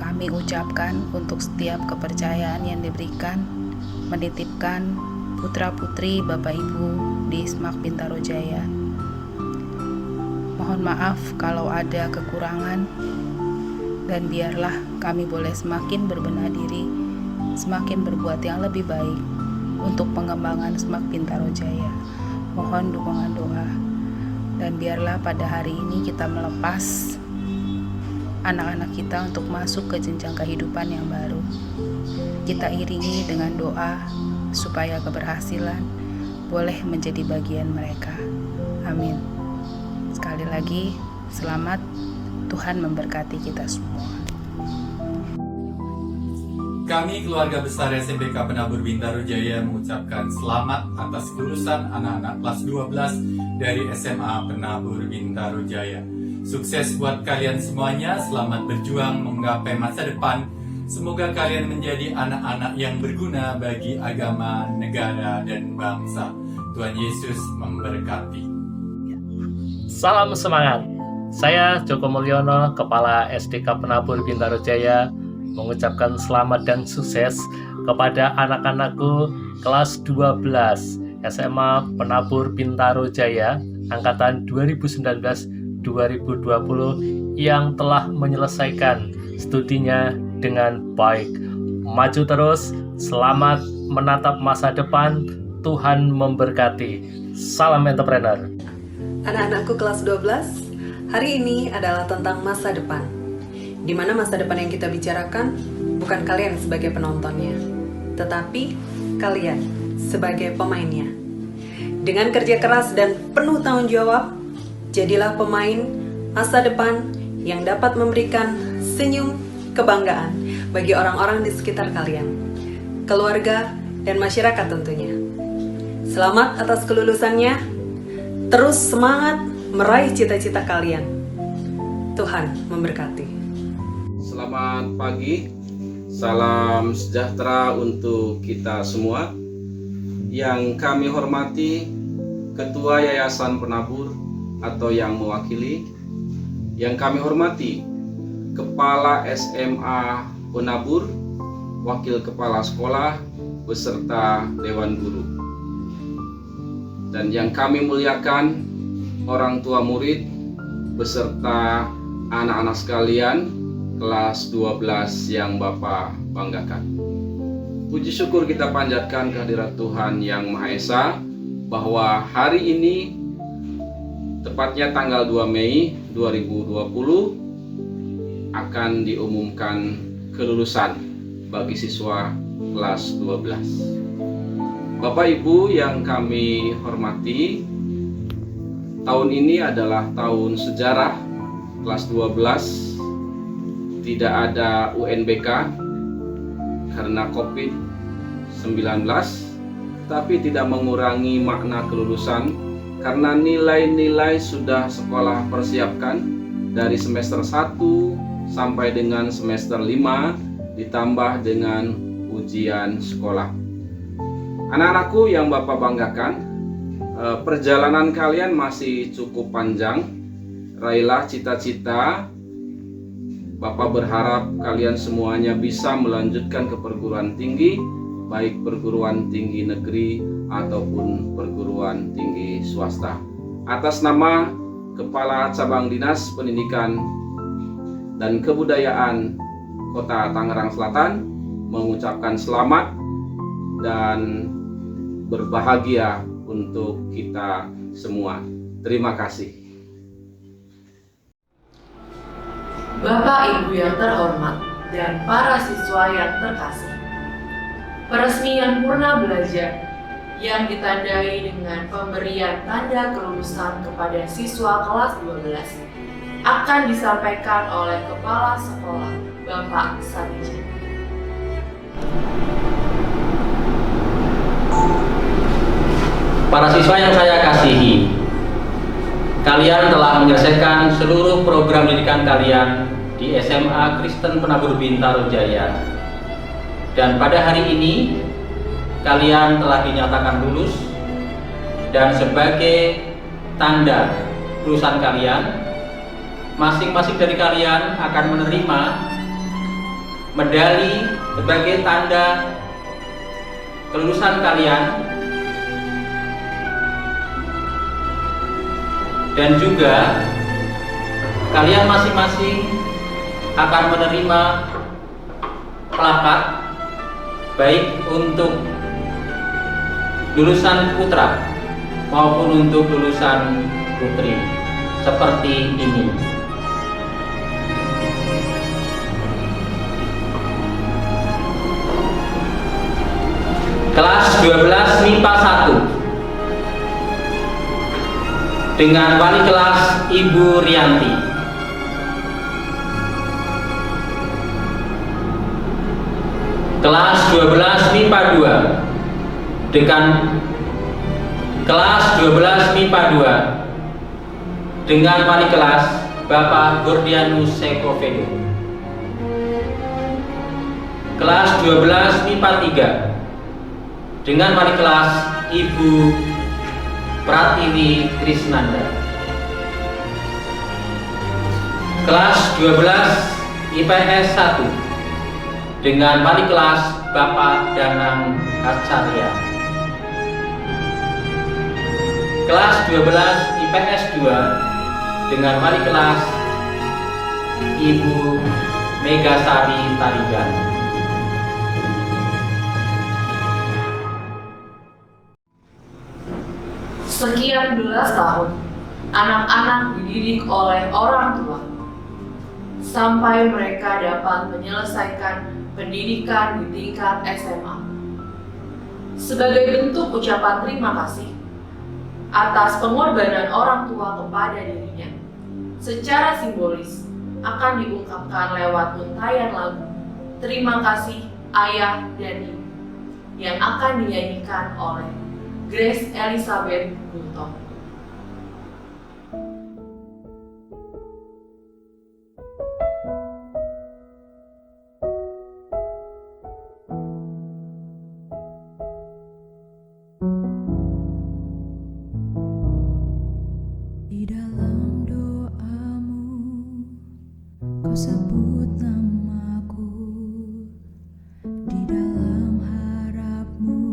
kami ucapkan untuk setiap kepercayaan yang diberikan menitipkan putra-putri Bapak Ibu di SMAK Bintaro Jaya. Mohon maaf kalau ada kekurangan, dan biarlah kami boleh semakin berbenah diri, semakin berbuat yang lebih baik untuk pengembangan SMAK Bintaro Jaya. Mohon dukungan doa, dan biarlah pada hari ini kita melepas anak-anak kita untuk masuk ke jenjang kehidupan yang baru. Kita iringi dengan doa supaya keberhasilan boleh menjadi bagian mereka. Amin. Sekali lagi, selamat. Tuhan memberkati kita semua. Kami keluarga besar SMPK Penabur Bintaro Jaya mengucapkan selamat atas kelulusan anak-anak kelas 12 dari SMA Penabur Bintaro Jaya. Sukses buat kalian semuanya, selamat berjuang menggapai masa depan. Semoga kalian menjadi anak-anak yang berguna bagi agama, negara, dan bangsa. Tuhan Yesus memberkati. Salam semangat. Saya Joko Mulyono, Kepala SDK Penabur Bintaro Jaya, mengucapkan selamat dan sukses kepada anak-anakku kelas 12 SMA Penabur Bintaro Jaya Angkatan 2019-2020 yang telah menyelesaikan studinya dengan baik. Maju terus, selamat menatap masa depan, Tuhan memberkati. Salam entrepreneur. Anak-anakku kelas 12, hari ini adalah tentang masa depan, di mana masa depan yang kita bicarakan bukan kalian sebagai penontonnya, tetapi kalian sebagai pemainnya. Dengan kerja keras dan penuh tanggung jawab, jadilah pemain masa depan yang dapat memberikan senyum kebanggaan bagi orang-orang di sekitar kalian, keluarga, dan masyarakat tentunya. Selamat atas kelulusannya, terus semangat meraih cita-cita kalian. Tuhan memberkati. Selamat pagi, salam sejahtera untuk kita semua. Yang kami hormati Ketua Yayasan Penabur atau yang mewakili, yang kami hormati Kepala SMA Penabur, Wakil Kepala Sekolah, beserta Dewan Guru. Dan yang kami muliakan orang tua murid beserta anak-anak sekalian kelas 12 yang Bapak banggakan. Puji syukur kita panjatkan kehadirat Tuhan Yang Maha Esa bahwa hari ini, tepatnya tanggal 2 Mei 2020, akan diumumkan kelulusan bagi siswa kelas 12. Bapak Ibu yang kami hormati, tahun ini adalah tahun sejarah kelas 12. Tidak ada UNBK karena COVID-19, tapi tidak mengurangi makna kelulusan karena nilai-nilai sudah sekolah persiapkan dari semester 1 sampai dengan semester 5 ditambah dengan ujian sekolah. Anak-anakku yang Bapak banggakan, perjalanan kalian masih cukup panjang. Raihlah cita-cita. Bapak berharap kalian semuanya bisa melanjutkan ke perguruan tinggi, baik perguruan tinggi negeri ataupun perguruan tinggi swasta. Atas nama Kepala Cabang Dinas Pendidikan dan Kebudayaan Kota Tangerang Selatan, mengucapkan selamat dan berbahagia untuk kita semua. Terima kasih. Bapak Ibu yang terhormat dan para siswa yang terkasih, peresmian purna belajar yang ditandai dengan pemberian tanda kelulusan kepada siswa kelas 12 akan disampaikan oleh Kepala Sekolah Bapak Sarija. Para siswa yang saya kasihi, kalian telah menyelesaikan seluruh program pendidikan kalian di SMA Kristen Penabur Bintaro Jaya. Dan pada hari ini, kalian telah dinyatakan lulus, dan sebagai tanda kelulusan kalian, masing-masing dari kalian akan menerima medali sebagai tanda kelulusan kalian, dan juga kalian masing-masing akan menerima plakat baik untuk lulusan putra maupun untuk lulusan putri seperti ini. Kelas 12 MIPA 1 dengan wali kelas Ibu Rianti. Kelas 12 MIPA 2 dengan kelas 12 MIPA 2 dengan wali kelas Bapak Gordianus Sekovedo. Kelas 12 MIPA 3 dengan wali kelas Ibu Pratiwi Krisnanda. Kelas 12 IPS 1 dengan wali kelas Bapak Danang Acarya. Kelas 12 IPS 2 dengan wali kelas Ibu Megasari Tarigan. Sekian belas tahun, anak-anak dididik oleh orang tua sampai mereka dapat menyelesaikan pendidikan di tingkat SMA. Sebagai bentuk ucapan terima kasih atas pengorbanan orang tua kepada dirinya, secara simbolis akan diungkapkan lewat untayan lagu Terima Kasih Ayah dan Ibu yang akan dinyanyikan oleh Grace Elizabeth Gunto. Di dalam doamu, kau sebut namaku. Di dalam harapmu,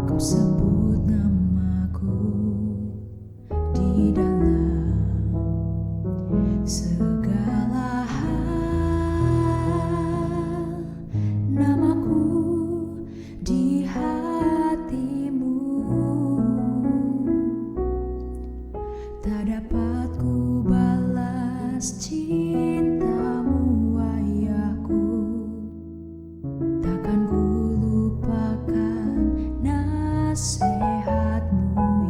kau sebut namaku. Di dalam segala hal, namaku di hatimu. Tak dapat ku balas cintamu, ayahku. Takkan ku lupakan nasihatmu,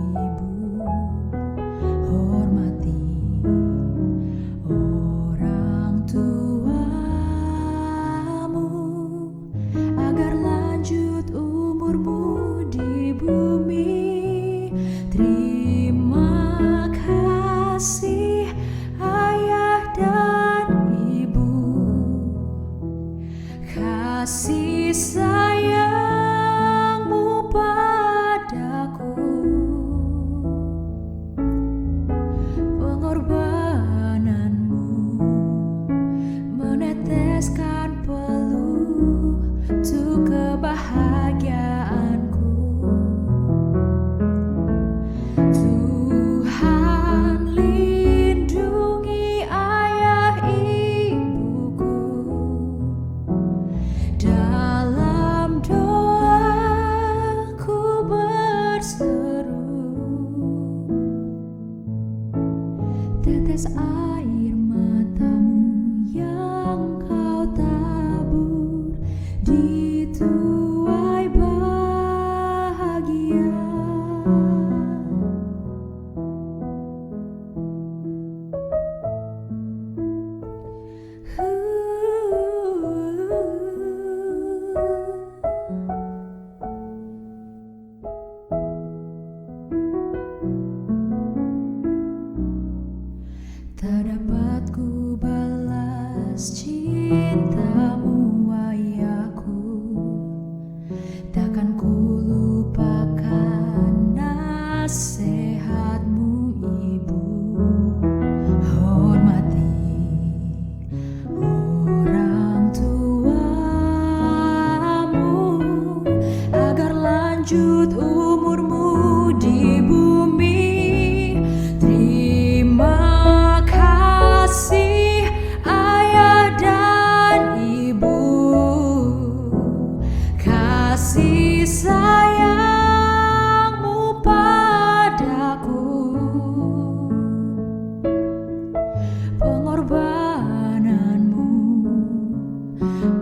ibu. Hormati orang tetes air matamu yang kau tabur di tuai bahagia. Tak dapat ku balas cintamu ayahku, takkan ku lupakan nasihatmu ibu. Hormati orang tuamu agar lanjut umurmu di bumi. Terima kasih ayah dan ibu, kasih sayangmu padaku, pengorbananmu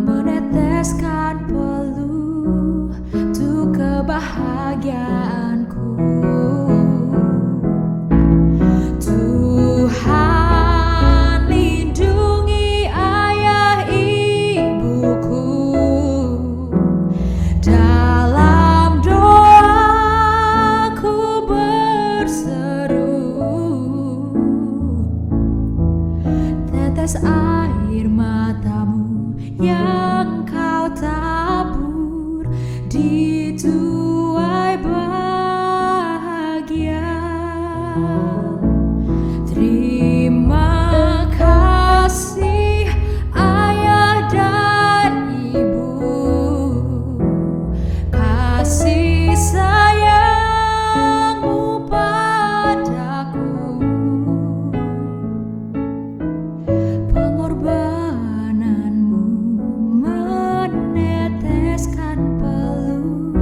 meneteskan peluh untuk kebahagiaanku. Tuhan lindungi ayah ibuku, dalam doaku berseru, tetes air matamu yang kau tabur di tuai bahagia. Terima kasih ayah dan ibu, kasih sayangmu padaku, pengorbananmu meneteskan peluh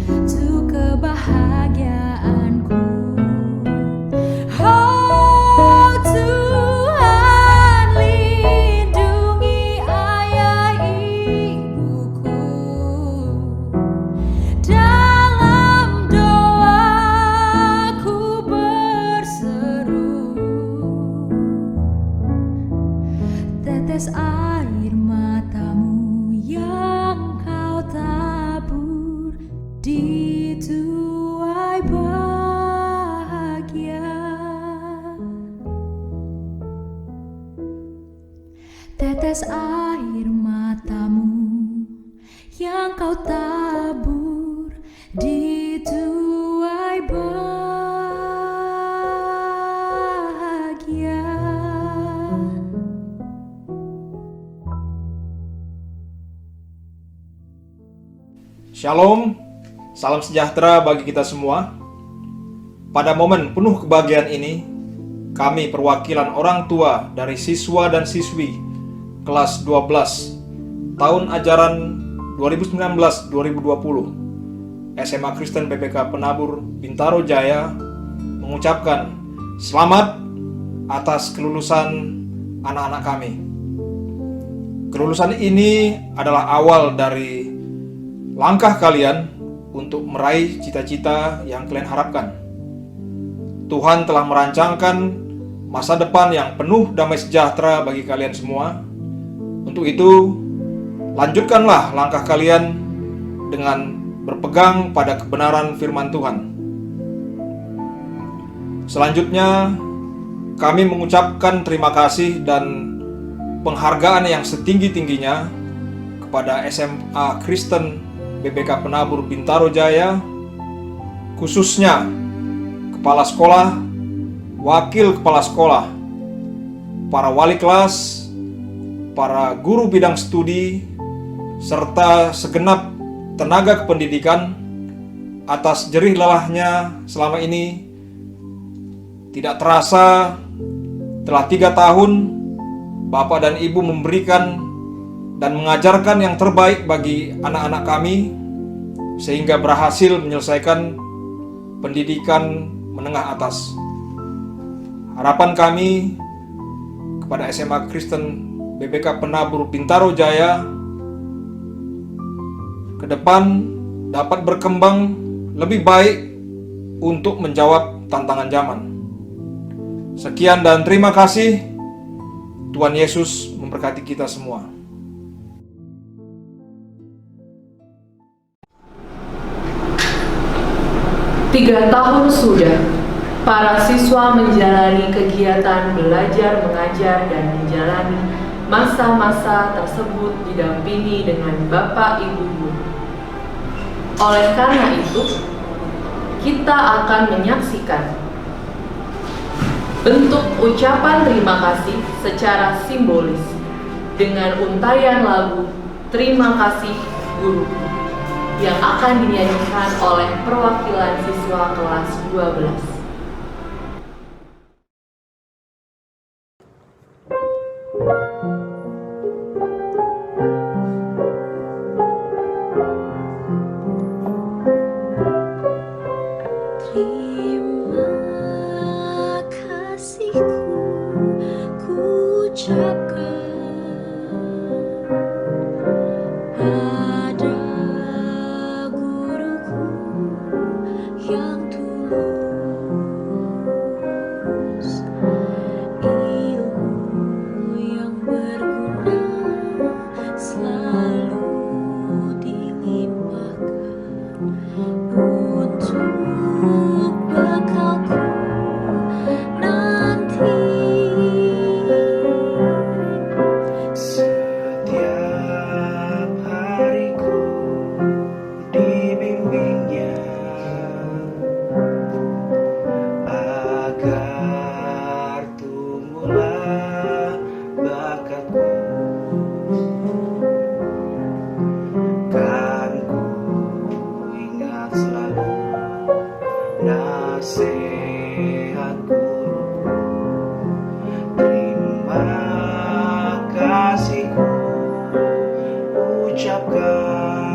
untuk kebahagiaanku. Oh Tuhan lindungi ayah ibuku, dalam doaku berseru, tetes air matamu yang kau tabur di tuai bahagia. Tetes air matamu yang kau tabur di tuai bahagia. Shalom, salam sejahtera bagi kita semua. Pada momen penuh kebahagiaan ini, kami perwakilan orang tua dari siswa dan siswi kelas 12 tahun ajaran 2019-2020 SMA Kristen BPK Penabur Bintaro Jaya mengucapkan selamat atas kelulusan anak-anak kami. Kelulusan ini adalah awal dari langkah kalian untuk meraih cita-cita yang kalian harapkan. Tuhan telah merancangkan masa depan yang penuh damai sejahtera bagi kalian semua. Untuk itu, lanjutkanlah langkah kalian dengan berpegang pada kebenaran firman Tuhan. Selanjutnya, kami mengucapkan terima kasih dan penghargaan yang setinggi-tingginya kepada SMA Kristen BPK Penabur Bintaro Jaya, khususnya kepala sekolah, wakil kepala sekolah, para wali kelas, para guru bidang studi, serta segenap tenaga kependidikan atas jerih lelahnya selama ini. Tidak terasa telah 3 tahun Bapak dan Ibu memberikan dan mengajarkan yang terbaik bagi anak-anak kami, sehingga berhasil menyelesaikan pendidikan menengah atas. harapan kami kepada SMA Kristen BPK Penabur Bintaro Jaya ke depan dapat berkembang lebih baik untuk menjawab tantangan zaman. Sekian dan terima kasih. Tuhan Yesus memberkati kita semua. Tiga tahun sudah para siswa menjalani kegiatan belajar, mengajar, dan menjalani masa-masa tersebut didampingi dengan Bapak Ibu guru. Oleh karena itu, kita akan menyaksikan bentuk ucapan terima kasih secara simbolis dengan untayan lagu Terima Kasih Guru yang akan dinyanyikan oleh perwakilan siswa kelas 12. Terima kasihku ku ucapkan pada guruku yang tulus, ilmu yang berguna selalu dilimpahkan untuk bekalku nanti. Setiap hariku dibimbingnya agar tumbuhlah bakatku. Kan ku ingat selalu nasihat guruku. Terima kasihku ucapkan.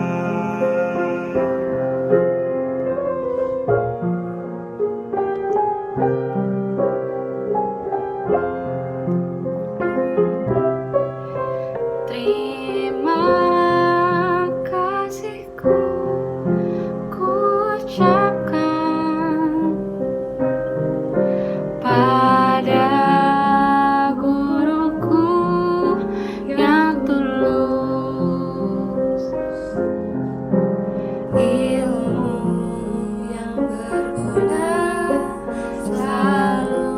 Terima kasihku ku ucapkan pada guruku yang tulus, ilmu yang berguna selalu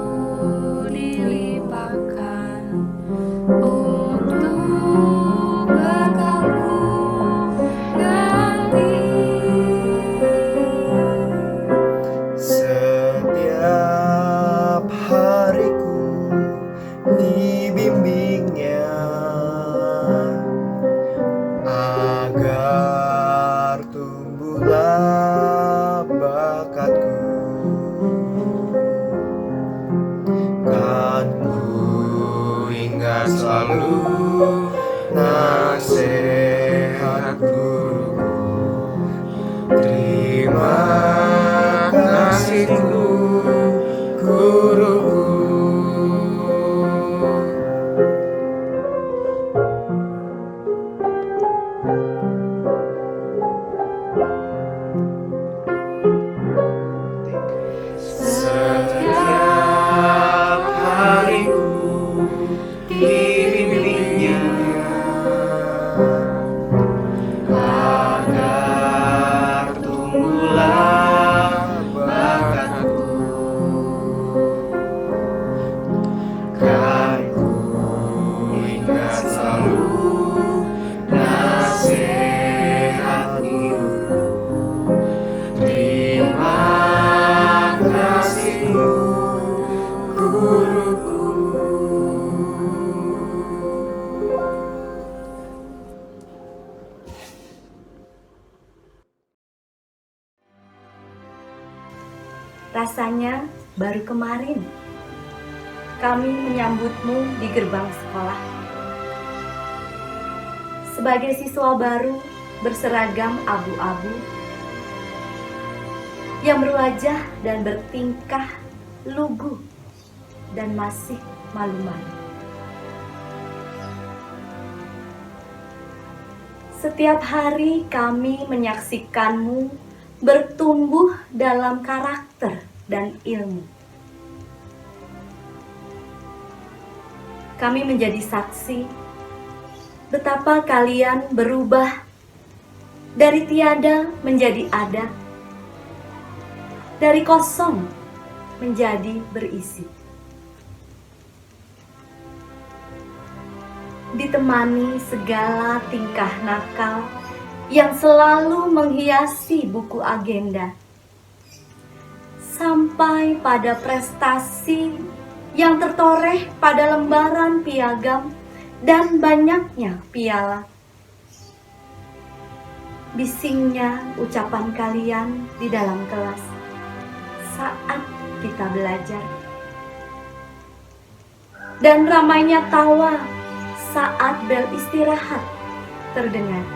dilimpahkan untuk bekalku nanti. Setiap hariku dibimbingnya agar tumbuhlah bakatku. Kan ku ingat selalu nasihat guruku. Terima kasihku guruku. Setiap hariku dibimbingnya agar tumbuhlah bakatku. Kan ku ingat selalu nasihat guruku. Terima kasihku guruku. Rasanya baru kemarin kami menyambutmu di gerbang sekolah. Sebagai siswa baru berseragam abu-abu yang berwajah dan bertingkah lugu dan masih malu-malu. Setiap hari kami menyaksikanmu bertumbuh dalam karakter dan ilmu. Kami menjadi saksi betapa kalian berubah dari tiada menjadi ada, dari kosong menjadi berisi. Ditemani segala tingkah nakal yang selalu menghiasi buku agenda, sampai pada prestasi yang tertoreh pada lembaran piagam dan banyaknya piala. Bisingnya ucapan kalian di dalam kelas saat kita belajar, dan ramainya tawa saat bel istirahat terdengar.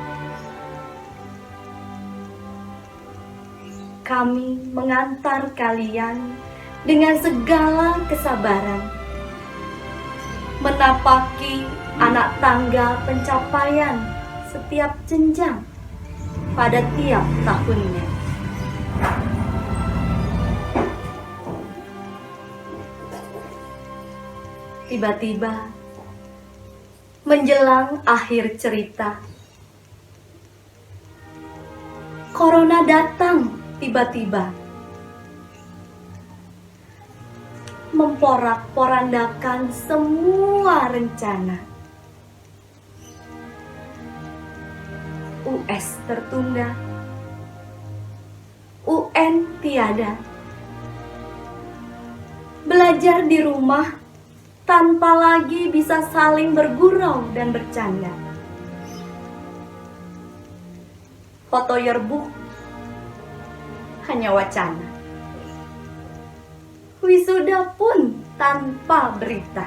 Kami mengantar kalian dengan segala kesabaran, menapaki anak tangga pencapaian setiap jenjang pada tiap tahunnya. Tiba-tiba, menjelang akhir cerita, Corona datang tiba-tiba, memporak-porandakan semua rencana. US tertunda, UN tiada, belajar di rumah tanpa lagi bisa saling bergurau dan bercanda. Foto yearbook hanya wacana. Wisuda pun tanpa berita.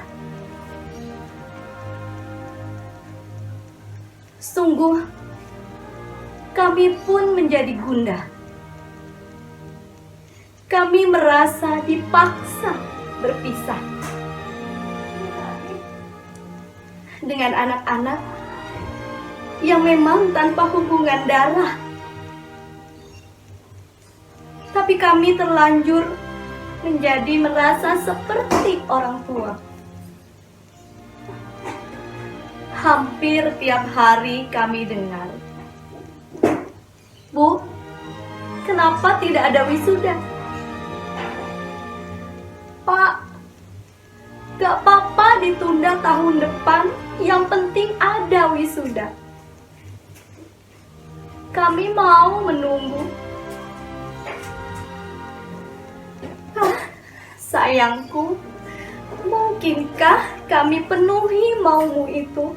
Sungguh, kami pun menjadi gundah. Kami merasa dipaksa berpisah dengan anak-anak yang memang tanpa hubungan darah. Tapi kami terlanjur menjadi merasa seperti orang tua. Hampir tiap hari kami dengar, "Bu, kenapa tidak ada wisuda?" "Pak, gak apa-apa ditunda tahun depan, yang penting ada wisuda." Kami mau menunggu. Sayangku, mungkinkah kami penuhi maumu itu?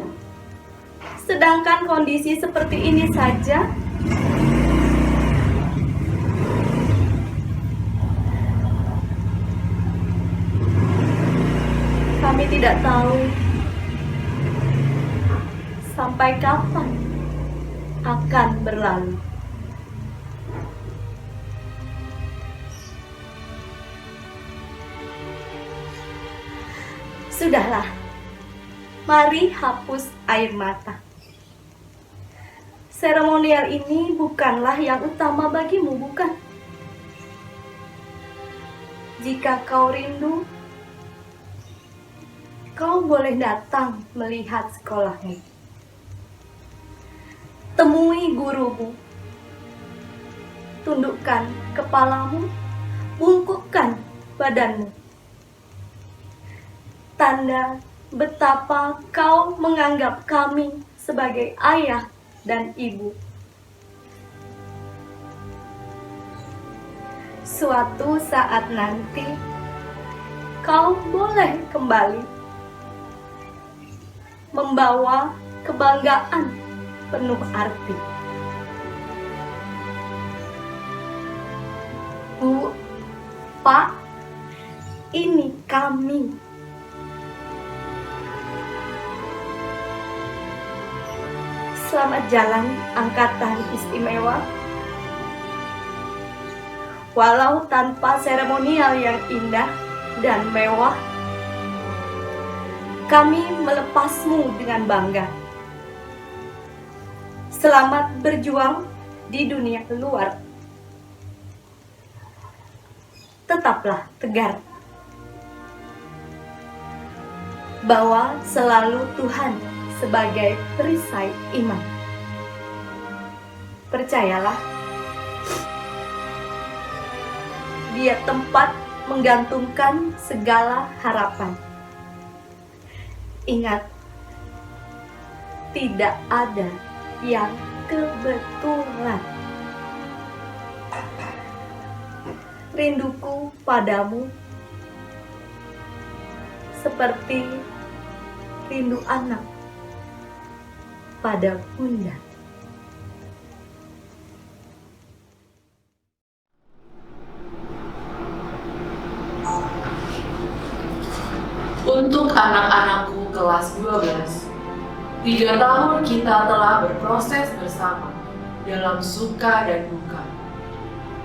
Sedangkan kondisi seperti ini saja. Kami tidak tahu sampai kapan akan berlalu. Sudahlah, mari hapus air mata. Seremonial ini bukanlah yang utama bagimu, bukan? Jika kau rindu, kau boleh datang melihat sekolahmu. Temui gurumu. Tundukkan kepalamu, bungkukkan badanmu. Tanda betapa kau menganggap kami sebagai ayah dan ibu. Suatu saat nanti, kau boleh kembali membawa kebanggaan penuh arti. Bu, Pak, ini kami. Selamat jalan angkatan istimewa. Walau tanpa seremonial yang indah dan mewah, kami melepasmu dengan bangga. Selamat berjuang di dunia luar. Tetaplah tegar. Bawa selalu Tuhan sebagai perisai iman. Percayalah, Dia tempat menggantungkan segala harapan. Ingat, tidak ada yang kebetulan. Rinduku padamu seperti rindu anak pada bunda. Untuk anak-anakku kelas 12, 3 tahun kita telah berproses bersama dalam suka dan duka.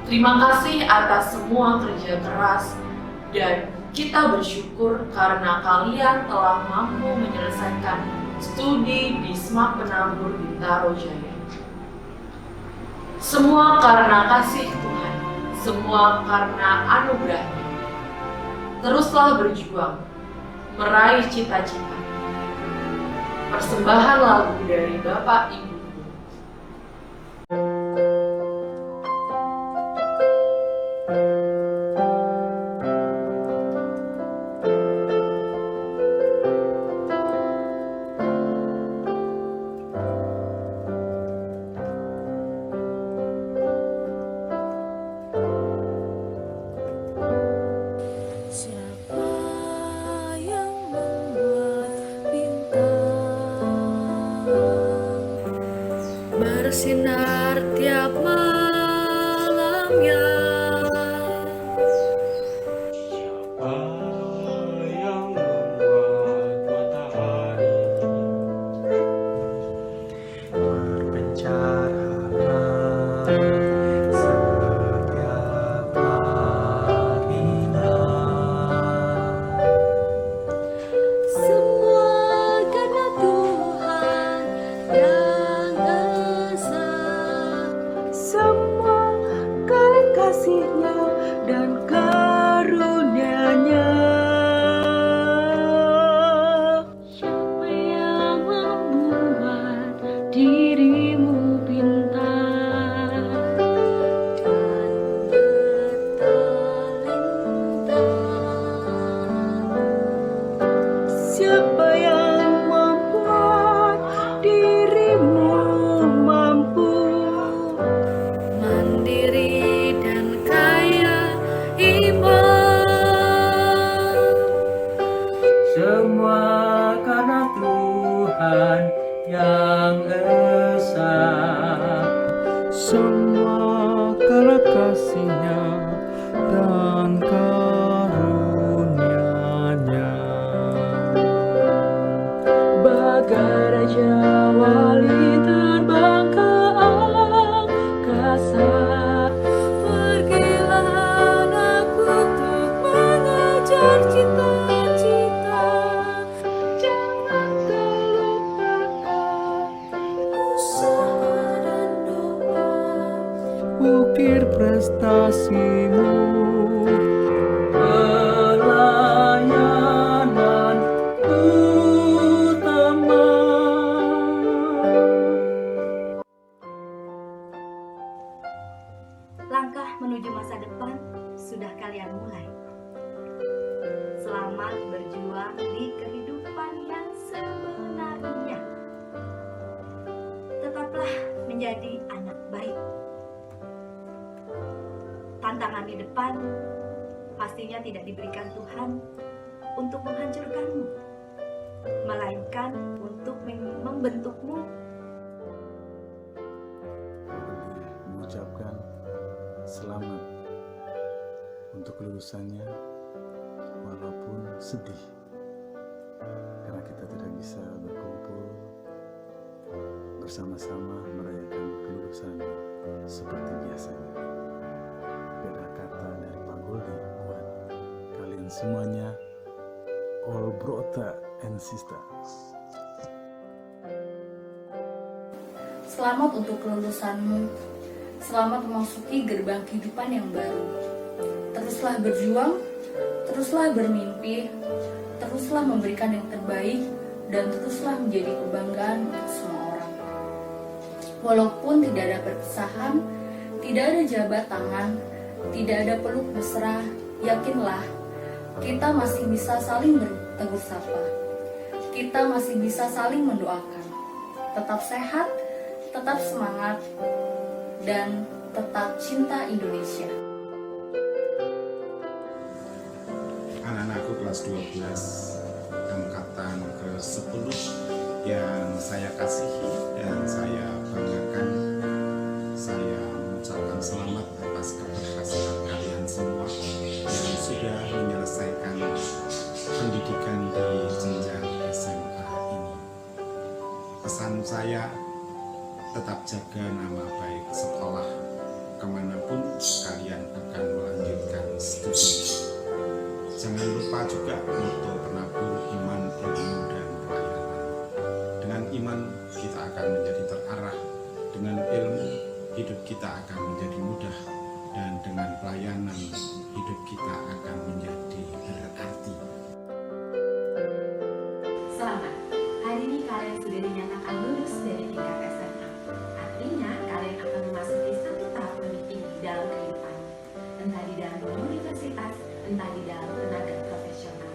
Terima kasih atas semua kerja keras dan kita bersyukur karena kalian telah mampu menyelesaikan studi di SMAK Penabur Bintaro Jaya. Semua karena kasih Tuhan, semua karena anugerah-Nya. Teruslah berjuang, meraih cita-cita. Persembahan lagu dari Bapak Ibu. Bersinar tiap malamnya. Siapa yang membuat matahari berpencar setiap harinya? Semua karena Tuhan yang esa. Semua karena kasih-Nya dan karunia-Nya. Siapa yang membuat dirimu pintar dan bertalenta? Siapa yang membuat dirimu mampu mandiri dan kaya iman? Semua karena Tuhan yang esa. Semua karena kasih-Nya dan karunia-Nya. Bagai Raja Wali terbang ke angkasa. Pergilah anakku untuk mengejar cita-cita. Jangan terlupakan usaha dan doa. Ukir prestasimu, pelayanan utama. Langkah menuju masa depan sudah kalian mulai. Selamat berjuang di kehidupan yang sebenarnya. Tetaplah menjadi anak baik. Tantangan di depan pastinya tidak diberikan Tuhan untuk menghancurkanmu, melainkan untuk membentukmu. Mengucapkan selamat untuk kelulusannya, walaupun sedih karena kita tidak bisa berkumpul bersama-sama merayakan kelulusannya seperti biasanya. Beda kata dari Pak Goldi buat kalian semuanya, all brota and sisters. Selamat untuk kelulusanmu. Selamat memasuki gerbang kehidupan yang baru. Teruslah berjuang, teruslah bermimpi, teruslah memberikan yang terbaik, dan teruslah menjadi kebanggaan untuk semua orang. Walaupun tidak ada perpisahan, tidak ada jabat tangan, tidak ada peluk mesra, yakinlah, kita masih bisa saling bertegur sapa. Kita masih bisa saling mendoakan. Tetap sehat, tetap semangat, dan tetap cinta Indonesia. Anak-anakku kelas 12 angkatan ke-10 yang saya kasihi dan saya banggakan, saya mengucapkan selamat atas keberhasilan kalian semua yang sudah menyelesaikan pendidikan di jenjang SMA ini. Pesan saya, tetap jaga nama baik sekolah kemanapun kalian akan melanjutkan studi. Jangan lupa juga moto penabur iman, ilmu, dan pelayanan. Dengan iman kita akan menjadi terarah, dengan ilmu hidup kita akan menjadi mudah, dan dengan pelayanan hidup kita akan menjadi berarti. Selamat, hari ini kalian sudah dinyatakan lulus dari tingkat SMA. Artinya kalian akan memasuki satu tahap lebih tinggi dalam kehidupan, entah di dalam universitas, entah di dalam tenaga profesional.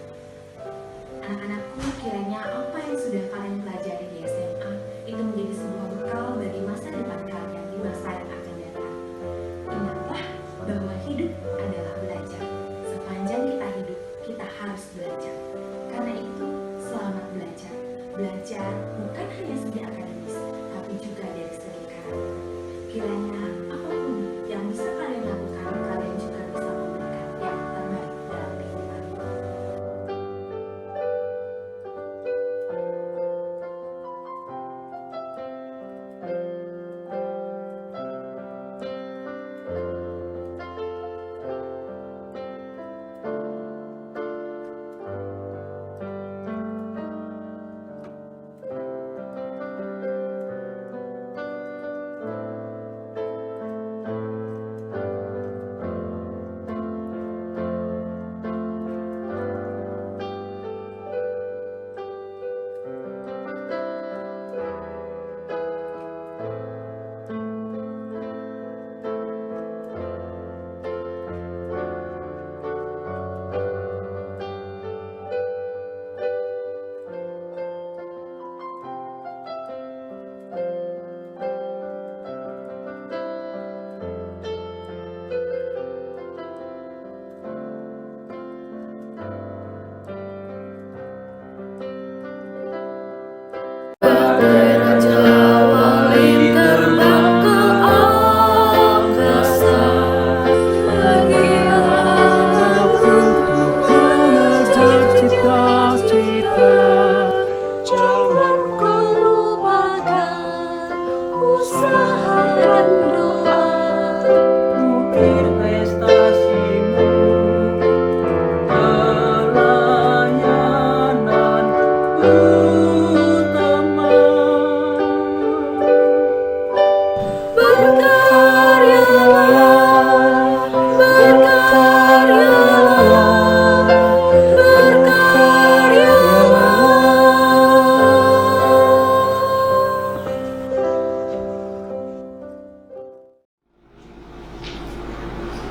Anak-anakku, kiranya apa yang sudah kalian pelajari di SMA itu menjadi sebuah bekal bagi masa depan kalian di masa yang akan datang. Ingatlah bahwa hidup adalah belajar. Sepanjang kita hidup, kita harus belajar. Karena itu, selamat belajar. Belajar bukan hanya segi akademis, tapi juga dari segi karakter. Kiranya apapun yang bisa kalian lakukan, kalian juga bisa memberikan yang terbaik dalam kehidupan.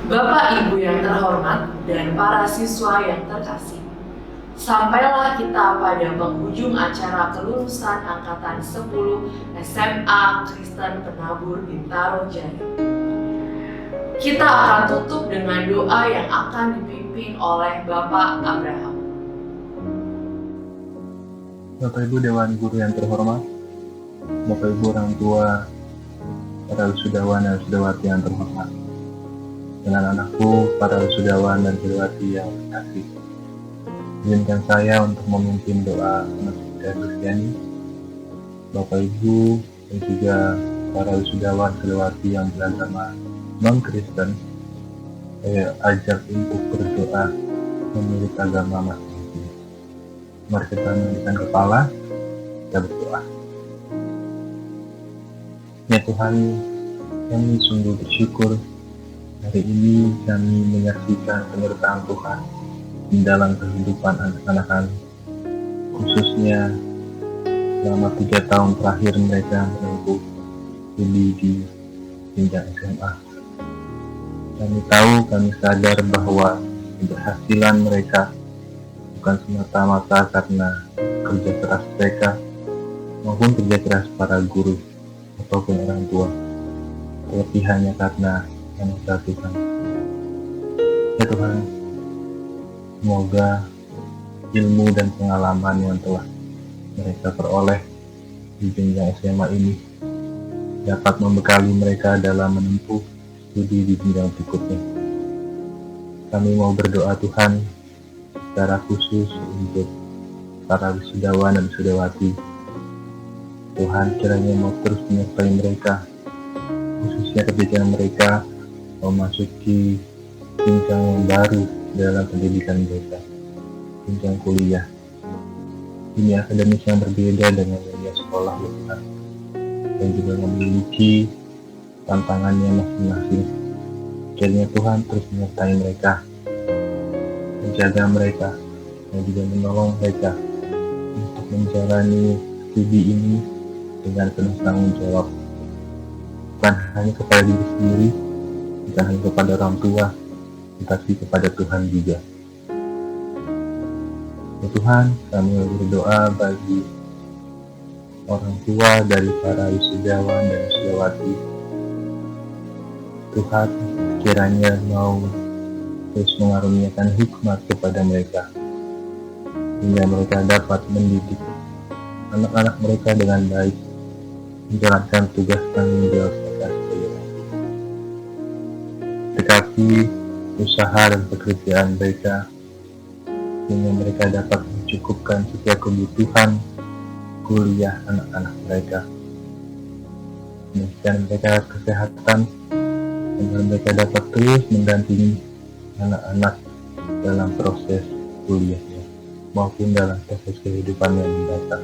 Bapak Ibu yang terhormat dan para siswa yang terkasih, sampailah kita pada penghujung acara kelulusan Angkatan 10 SMA Kristen Penabur Bintaro Jaya. Kita akan tutup dengan doa yang akan dipimpin oleh Bapak Abraham. Bapak Ibu Dewan Guru yang terhormat, Bapak Ibu orang tua, para wisudawan dan wisudawati yang terhormat, dan anak-anakku, para wisudawan dan wisudawati yang terkasih, izinkan saya untuk memimpin doa masjid dan Kristiani. Bapak Ibu dan juga para wisudawan wisudawati yang beragama non-Kristen, saya ajak untuk berdoa menurut agama masing-masing. Mari kita menundukkan kepala, kita berdoa. Ya Tuhan, kami sungguh bersyukur hari ini kami menyaksikan penyertaan Tuhan di dalam kehidupan anak-anak kami, khususnya selama 3 tahun terakhir mereka menempuh studi di jenjang SMA. Kami tahu, kami sadar bahwa keberhasilan mereka bukan semata-mata karena kerja keras mereka maupun kerja keras para guru ataupun orang tua, tetapi hanya karena anugerah Tuhan. Ya Tuhan, semoga ilmu dan pengalaman yang telah mereka peroleh di jenjang SMA ini dapat membekali mereka dalam menempuh studi di jenjang berikutnya. Kami mau berdoa Tuhan secara khusus untuk para wisudawan dan wisudawati. Tuhan kiranya mau terus menyertai mereka, khususnya ketika mereka memasuki jenjang yang baru dalam pendidikan mereka, jenjang kuliah. Ini akademis yang berbeda dengan dunia sekolah ya Tuhan, dan juga memiliki tantangannya masing-masing. Kiranya Tuhan terus menyertai mereka, menjaga mereka, dan juga menolong mereka untuk menjalani studi ini dengan penuh tanggung jawab, bukan hanya kepada diri sendiri, bukan hanya kepada orang tua, tetapi kepada Tuhan juga. Ya Tuhan, kami berdoa bagi orang tua dari para wisudawan dan wisudawati. Tuhan kiranya mau terus mengaruniakan hikmat kepada mereka, hingga mereka dapat mendidik anak-anak mereka dengan baik, menjalankan tugas tanggung jawab mereka sebagai orang tua. Dekati usaha dan pekerjaan mereka, sehingga mereka dapat mencukupkan setiap kebutuhan kuliah anak-anak mereka. Demikian mereka kesehatan, agar mereka dapat terus mendampingi anak-anak dalam proses kuliahnya maupun dalam proses kehidupan yang mendatang.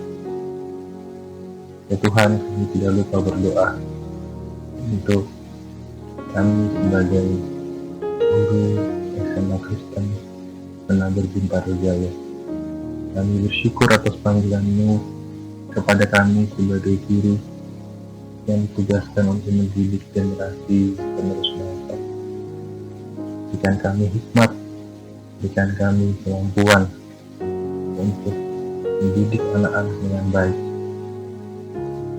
Ya Tuhan, kami tidak lupa berdoa untuk kami sebagai guru SMA Kristen Penabur Bintaro Jaya. Kami bersyukur atas panggilan-Mu kepada kami sebagai guru yang ditugaskan untuk mendidik generasi penerus bangsa. Berikan kami hikmat, berikan kami kemampuan untuk mendidik anak-anak dengan baik.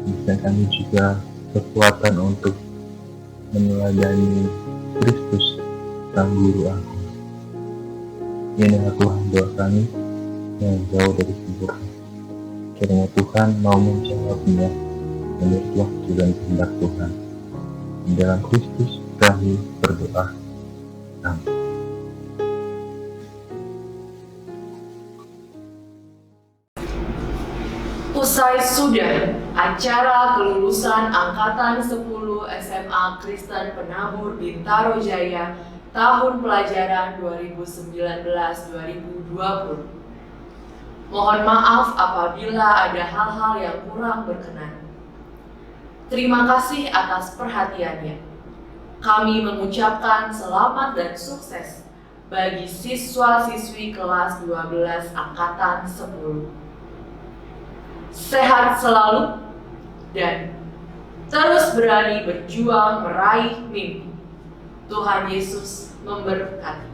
Berikan kami juga kekuatan untuk meneladani Kristus, Sang Guru Agung. Inilah Tuhan doa kami yang jauh dari sempurna. Kiranya Tuhan mau menjawabnya menurut waktu dan kehendak Tuhan. Di dalam Kristus kami berdoa. Amin. Usai sudah acara kelulusan Angkatan 10 SMA Kristen Penabur Bintaro Jaya tahun pelajaran 2019-2020. Mohon maaf apabila ada hal-hal yang kurang berkenan. Terima kasih atas perhatiannya. Kami mengucapkan selamat dan sukses bagi siswa-siswi kelas 12 Angkatan 10. Sehat selalu dan terus berani berjuang meraih mimpi. Tuhan Yesus memberkati.